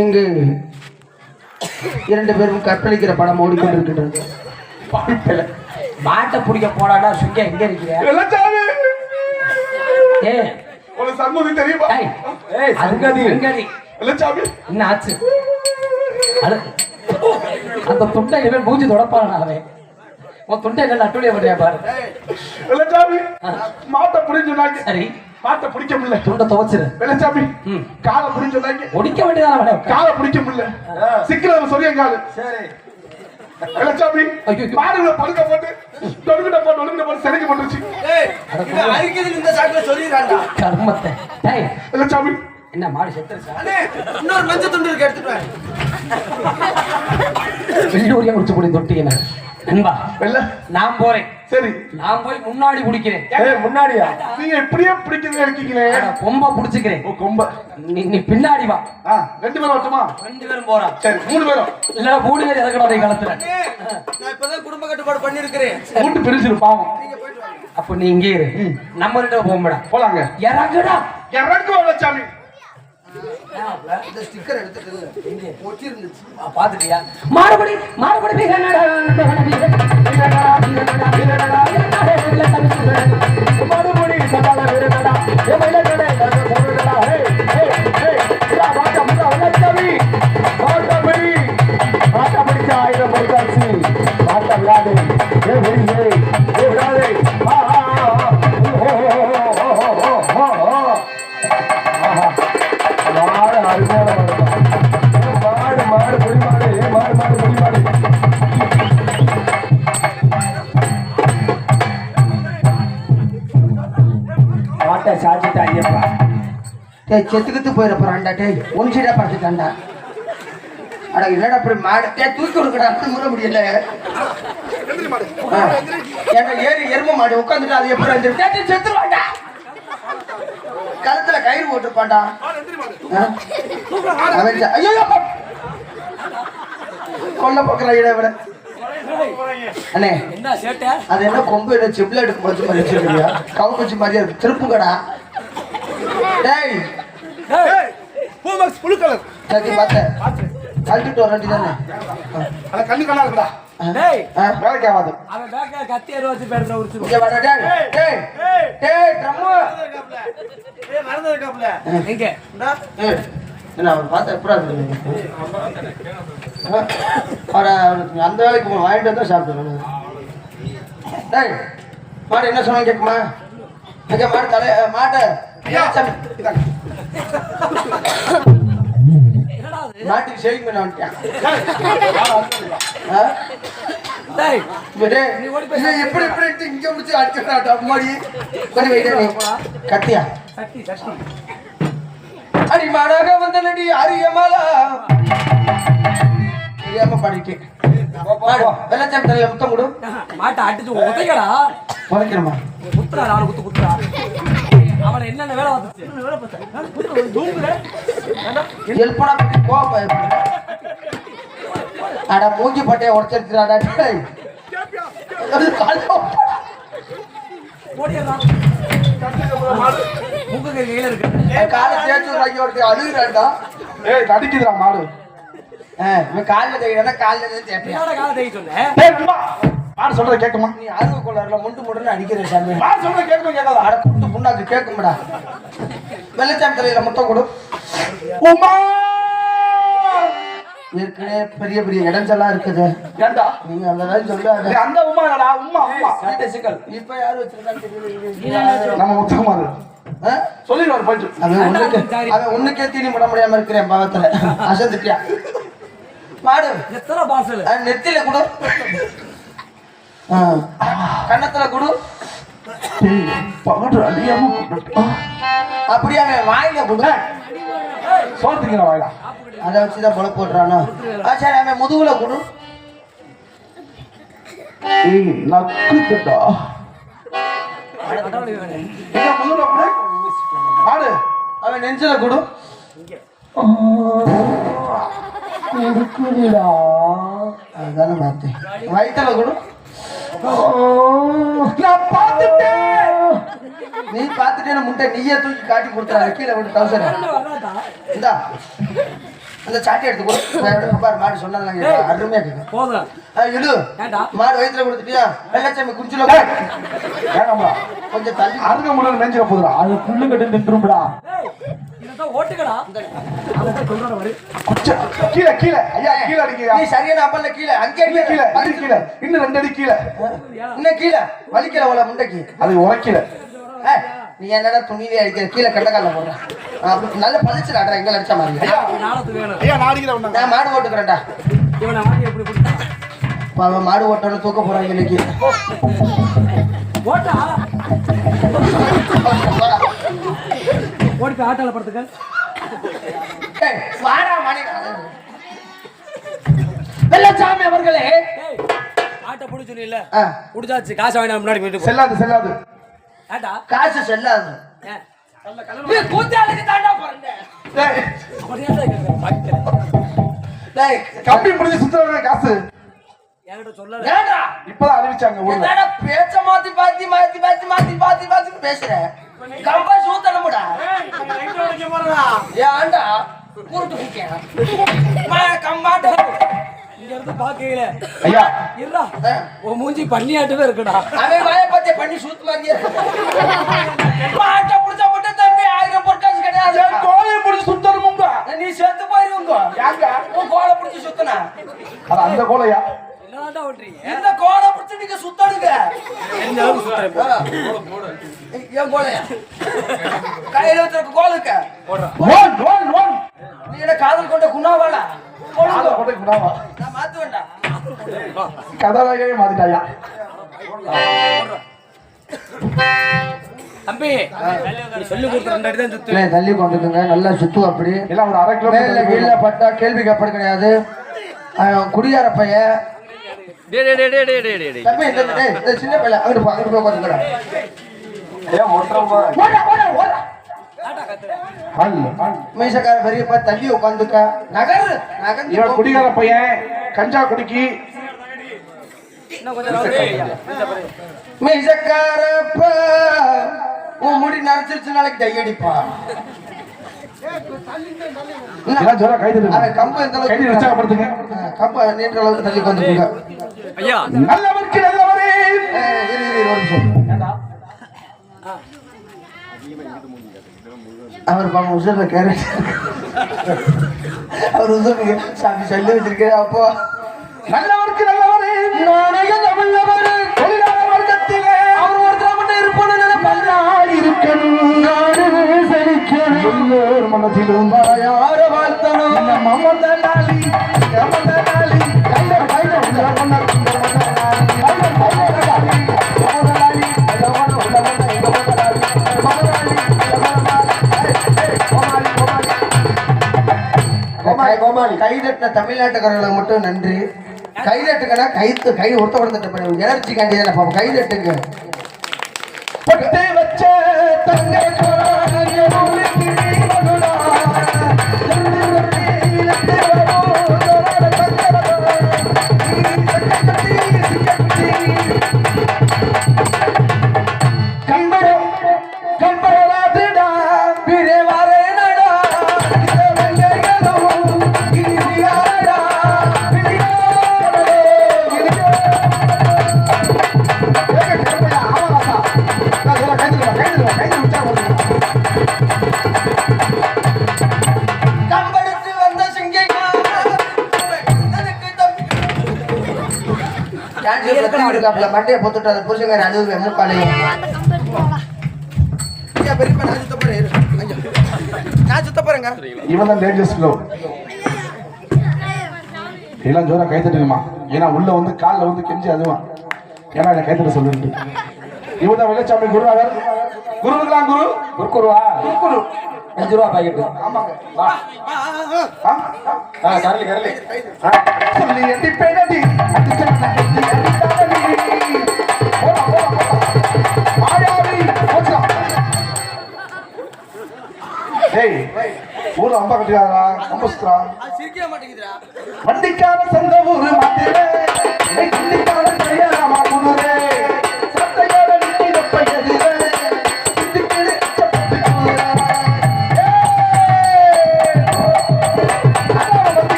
இங்கு 2 பேரும் கற்பழிக்கிற படம் ஓடிக்கொண்டிருக்கின்றது. மாட்டை பிடிக்க போறாடா சுங்க எங்க இருக்கிற? ஏ ஒரு சங்கதி தெரியுமா? ஏய் சங்கதி வெள்ளச்சாமி என்ன ஆச்சு? அந்த துண்டை இவன் மூஞ்சி தொடப்பானா அவன்? உன் துண்டை என்ன நட்டுடைய பண்றியா பாரு. வெள்ளச்சாமி மாட்டை புடிஞ்சுனாங்க. சரி மாட்டை பிடிக்க முடியல. துண்டை துவச்சிரு. வெள்ளச்சாமி காலை புடிஞ்சுனாங்க. ஒடிக்க வேண்டியதான காலை பிடிக்க முடியல. சிக்கிறத சொல்லிய காலு. சரி வெள்ளச்சாமி மாடுல படுக்க போட்டு ஒழுங்கிட்ட போட்டு சிறைக்கு போட்டுருச்சு. இந்த சாக்குல சொல்லிடுறாண்டா கர்மத்தை. டேய் வெள்ளச்சாமி என்ன மாடு செத்துருச்சா? இன்னொரு மஞ்சள் துண்டு இருக்கு எடுத்துட்டு வெள்ளூரியா முடிச்சு போடி தொட்டிங்க நண்பா. வெள்ள நான் போறேன். சரி நான் போய் முன்னாடி பிடிக்கிறேன். முன்னாடியா? நீங்க இப்படியே பிடிக்கிறதா இருக்கீங்களே. கொம்ப பிடிச்சுக்கிறேன். ஓ கொம்ப. நீ பின்னாடி வா. 2 பேரும் வரட்டுமா? 2 பேரும் போறா. சரி 3 பேரும். இல்ல 3 பேர் எதுக்கடா நீ களத்துல? நான் இப்பதான் குடும்ப கட்டுப்பாடு பண்ணிருக்கிறேன். கூட்டு பிரிச்சிரு பாவம். அப்ப நீ இங்கே இரு. நம்ம 2 பேரும் போங்கடா. போலாங்க. இறங்குடா. இறங்கு வெள்ளச்சாமி. இந்த ஸ்டிக்கர் எடுத்துட்டு இங்க ஒட்டி இருந்துச்சு. பாத்துட்டியா? மாறுபடி வீரனடா மறுபடி சதால வீரனடா ஏ மயிலக்கடை போறடா. ஹே ஹே ஹே இதா வாடா முடா வெள்ளச்சாமி. மாட்டா பிடி 1000 பொறுக்க மாட்டை சாச்சிட்டாங்கப்பா. டேய் செத்துக்கிட்டு போயிட போறான்டா. டேய் ஒன்சிடா பார்த்துட்டான்டா. அட என்னடா அப்படி மாடு டேய் தூக்கி விடுக்கடா. அப்படி முற முடியல. ஏன்டா ஏறி எரும மாடு உட்காந்துட்டு அது எப்படி வந்து டேய் செத்துருவான்டா. கழுத்துல கயிறு போட்டுப்பான்டா. ஐயோ கொல்ல போக்குற இட அண்ணே என்ன சேட்டை? அது என்ன கொம்பு என்ன செப்ல எடுக்கும் போது மாதிரி வச்சிருக்கியா? கவு வச்சு மாதிரியா இருக்கு. திருப்புங்கடா. டேய் டேய், பூமக்ஸ் புளு கலர் சரி பார்த்தேன். கழட்டிட்டு வரண்டி தானே. அத கண்ணு கண்ணா இருக்குடா. டேய், வேலைக்கு ஆகாது. அவன் பேக்க கத்தி ஏறு வச்சு பேடுற உரிச்சு. இங்க வாடா டேய். டேய் டேய் ட்ரம்மு. ஏய் மறந்துருக்காப்ல. எங்க? ஏய் என்ன அவன் பார்த்தா எப்படா இருக்கு? அட அந்த வேலைக்கு போ வாங்கிட்டு வந்தா சாப்பிடுறேன். டேய் மாடு என்ன சொன்னா கேக்குமா? எங்க மாடு தலை மாட்டை மாட்டுக்கு ஷேவிங் பண்ண வந்துட்டான். டேய், எப்படி எப்படி இங்க முடிச்சு அடிச்சுடா மாடி கொஞ்சம் வைடா கத்தியா சட்டி சட்டி. அடி மாடாக வந்தனடி அரியமலா தெரியாம பாடிட்டேன். வெள்ளச்சாமி தலையில முத்தம் கொடு. மாட்டை அடிச்சு உதைக்கடா. உதைக்கணுமா? குத்துறா, நாலு குத்து குத்துறா. அவனை என்னென்ன வேலை வந்துச்சு? வேலை எழுப்பனா பத்தி கோவப்பா. அட மூங்கி பட்டைய உடச்சிருச்சாடா. ஓடிடுறான். முக கையில இருக்கு. காலை தேய்ச்சு வாங்கி ஒருத்தி அழுகுறாண்டா. ஏய் நடிக்குதுடா மாடு. இவன் காலில் தேய்க்கிறா காலில் தேய்ப்பியா? என்னடா காலை தேய்க்க சொன்னேன்? டேய் நண்பா மாடு சொல்றத கேக்குமா? நீ ஆர்வ கோளாறுல முண்டு முடுன்னு அடிக்கிற சாமி. மாடு சொல்றத கேக்குமா கேட்காதா? அட குட்டு புண்ணாக்கு கேட்கும்டா. வெள்ளச்சாமி தலையில முத்தம் கொடு. உம்மா ஏற்கனவே பெரிய பெரிய இடஞ்செல்லாம் இருக்குது. ஏண்டா நீங்க அந்த மாதிரி சொல்லாத. டேய் அந்த உம்மா இல்லடா உம்மா உம்மா. இப்ப யாரு வச்சிருக்கான்னு தெரியல. நம்ம முத்துக்குமார் சொல்லிடுவாரு போயிட்டு. அவன் ஒண்ணுக்கே தீனி விட முடியாம இருக்கிறேன் பாவத்துல. அசந்துட்டியா மாடு? எத்தனை பாசல்? நெத்தில கொடு. கன்னத்துல கொடு. பகடு அடியாம அப்படியே அவன் வாயில கொடு. சோத்துக்கிற வாயிலா. அதை வச்சுதான் பொழப்பு போட்டுறானோ. சரி அவன் முதுகுல கொடு. ஏய் நக்குதுடா. என்ன முதுகுல கொடு. மாடு அவன் நெஞ்சில கொடு. அதுதானே பார்த்தேன். வயிற்றுல கொடு. நான் பார்த்துட்டேன். நீ பார்த்துட்டே முட்டை நீயே தூக்கி காட்டி கொடுத்தா கீழே விட்டு டவுசர் இந்தா அந்த சாட்டி எடுத்து கொடு. பாரு மாடு சொன்னாங்க அருமையா கேட்கும். போதும். இடு மாடு வயிற்றுல கொடுத்துட்டியா? வெள்ளச்சாமி குஞ்சுல ஏங்கம்மா கொஞ்சம் தள்ளி அருக முறை நெஞ்சில போதுடா. அது புல்லு கட்டு நின்றும்டா. ஓட்டுக்கடா. கீழே கீழே ஐயா கீழே அடிக்கியா? நீ சரியான அப்பல்ல கீழே அங்கே கீழே கீழே அது கீழே இன்னும் 2 அடி கீழே. இன்னும் கீழே வலிக்கல உள்ள முண்டைக்கு அது உரைக்கல. நீ என்னடா துணியிலே அடிக்கிற கீழே கண்டக்கால போடுற. நல்ல பழிச்சுடாடா எங்க அடிச்ச மாதிரி. நாளத்து வேணும். ஐயா நாடிக்கிற ஒண்ணா. நான் மாடு ஓட்டுக்கிறேன்டா. இவனை வாங்கி எப்படி கொடுத்தா? அவன் மாடு ஓட்டணும் தூக்க போறாங்க இன்னைக்கு. ஓட்டா ஓடி போய் ஆட்டால படுத்துக்க. வாடா மணி வெள்ளச்சாமி அவர்களே. ஆட்டை பிடிச்சு இல்ல ஆ. பிடிச்சாச்சு. காசு வாங்கினா முன்னாடி போயிட்டு செல்லாது செல்லாது. ஏட்டா காசு செல்லாது. நீ கூத்தாளுக்கு தாண்டா போறேன். டேய் டேய் கம்பி முடிஞ்சு சுத்துறவங்க காசு என்கிட்ட சொல்லல. ஏண்டா இப்பதான் அறிவிச்சாங்க ஊர்ல. என்னடா பேச்ச மாத்தி பாத்தி மாத்தி பாத்தி மாத்தி பாத்தி பாத்தி பேசுற? கம்பா சூத்தணும்டா. ஏன்டா கூட்டு குட்டியா? கம்பாட்ட இங்க இருந்து பாக்கையில ஐயா இருடா. உன் மூஞ்சி பண்ணியாட்டவே இருக்குடா. அவன் வாயை பத்தி பண்ணி சூத்து மாதிரியே மாட்டை புடிச்சா மட்டும் தம்பி 1000 பொற்காசு கிடையாது. கோயை முடிச்சு சுத்தணுமுங்க. நீ செத்து போயிருவங்க. யாங்க உன் கோலை பிடிச்சி சுத்தனா? அது அந்த கோலையா? என்னடா ஓட்டுறீங்க? இந்த கோலை பிடிச்சி நீங்க சுத்தணுங்க. எந்த அளவுக்கு சுத்துறேன்? ஏன் கோலையா? கையில வச்சிருக்க கோலுக்கு ஒன் ஒன் ஒன். நீ என்ன காதல் கொண்ட குணாவாளா? ஆளை கொண்டு குடாவா. நான் மாத்துவேன்டா. கதாநாயகவே மாத்திட்டாயா? தம்பி நீ சொல்லி கொடுத்து 2 அடி தான் சுத்து. இல்லை, தள்ளி கொண்டுக்குங்க, நல்லா சுத்தும். அப்படி எல்லாம் ஒரு 1/2 மேல கிலோமீட்டர் கீழே பட்டா கேள்வி கேட்பது கிடையாது. குடியார பையன் டேய் டேய் டேய் டேய் டேய் டேய் தம்பி, இந்த சின்ன பையன் அங்கிட்டு போய் உட்காந்துக்கிறேன். மீசக்கார பெரியப்பா தள்ளி உட்காந்துக்க. நகர் நகர்ந்து இவன் குடிகார பையன் கஞ்சா குடிக்கி மீசக்காரப்பா உன் முடி நரைச்சிருச்சு, நாளைக்கு டையடிப்பா. எல்லாம் ஜோரா கை தட்டுங்க. அவன் கம்பு எந்த கை தட்டி அளவுக்கு உற்சாகப்படுத்துங்க. கம்பு நீண்ட அளவுக்கு தள்ளி உட்காந்துருங்க. ஐயா நல்லவருக்கு நல்லவரே. ஒரு நிமிஷம். அவர் பாப்பா உசுர கேரட் அவர் உசுர சாமி சொல்லி வச்சிருக்கேன். அப்போ நல்லவருக்கு நல்லவரே. நாணயம் தமிழவர் தொழிலாளர் வர்க்கத்திலே அவர் ஒருத்தர் மட்டும் இருப்பான்னு நினைப்பாங்க. நாடு இருக்கணும், நாடு செழிக்கணும், எல்லோர் மனதிலும் யார வாழ்த்தணும் நம்ம முதலாளி, முதலாளி, கையில கையில உள்ள முதலாளி, கையில முதலாளி, முதலாளி, கைதட்டின தமிழ்நாட்டுக்காரர்களுக்கு மட்டும் நன்றி. கைதட்டுக்கனா கை ஒருத்த கொடுத்த எனர்ஜி காண்டி தானே பாப்போம். கைதட்டுங்க. பட்டு வச்ச தங்க மண்டையை பொத்துட்டு அதை புரிச்சுங்க. அழுவே மூக்காலையும் நான் சுத்த போறேங்க. இவன் தான் டேஞ்சர்ஸ் ஃப்ளோ. எல்லாம் ஜோரா கை தட்டுங்கம்மா. ஏன்னா உள்ள வந்து காலில் வந்து கெஞ்சி அதுவான். ஏன்னா என்னை கை தட்ட சொல்லிட்டு இவன் தான் வெள்ளச்சாமி குருநாதர். குருவுக்கெல்லாம் குரு குருக்குருவா குரு 5 ரூபா பாக்கெட்டு. ஆமாங்க. கரலி கரலி சொல்லி எட்டி பேனடி ஊர்ல அம்பா கட்டிக்காரா கம்பஸ்தரா வண்டிக்கார சொந்த ஊரு மாத்திரே வண்டிக்கார கையாமா குருரே சட்டையோட நிக்கிற பையதிரே சித்திக்கிடு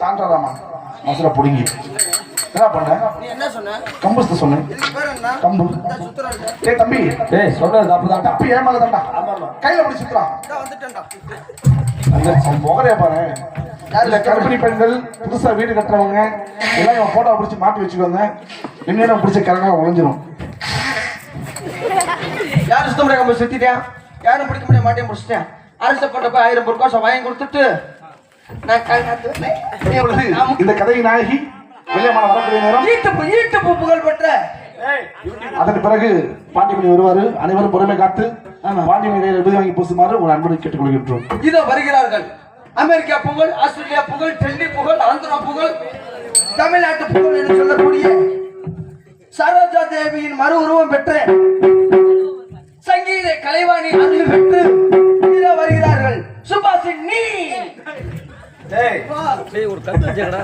தாண்டாராமா மசுர புடுங்கி என்ன பண்ண? என்ன சொன்ன? கம்பஸ்த சொன்னேன். கம்பு. ஏய் தம்பி, ஏய் சொன்னது தப்புதான். தப்பி ஏமால தான்டா. கையில பிடிச்சி சுத்துறா. அந்த முகரைய பாரு. யாருல கர்ப்பிணி பெண்கள், புதுசா வீடு கட்டுறவங்க எல்லாம் இவன் போட்டோ பிடிச்சி மாட்டி வச்சுக்கோங்க. இன்னும் பிடிச்ச கரங்கா உழைஞ்சிரும். யாரு சுத்தம் பண்ண கம்பு சுத்திட்டியா? யாரும் பிடிக்க முடிய மாட்டேன் முடிச்சிட்டேன். அரசு பண்றப்ப 1000 பொற்காசம் வாங்கி கொடுத்துட்டு நான் இந்த கதையின் நாயகி வெள்ளையமான வரக்கூடிய நேரம் ஈட்டு புகழ் பெற்ற. அதன் பிறகு பாண்டிமணி வருவாரு. அனைவரும் பொறுமை காத்து பாண்டிமணி எழுதி வாங்கி பூசுமாறு ஒரு அன்புடன் கேட்டுக்கொள்கின்றோம். இதோ வருகிறார்கள். அமெரிக்கா புகழ், ஆஸ்திரேலியா புகழ், டெல்லி புகழ், ஆந்திரா புகழ், தமிழ்நாட்டு புகழ் என்று சொல்லக்கூடிய சரோஜா தேவியின் மறு உருவம் பெற்ற சங்கீத கலைவாணி அருள் பெற்று இதோ வருகிறார்கள். சுபாஷின் நீ ஒரு கத்து வச்சுக்கடா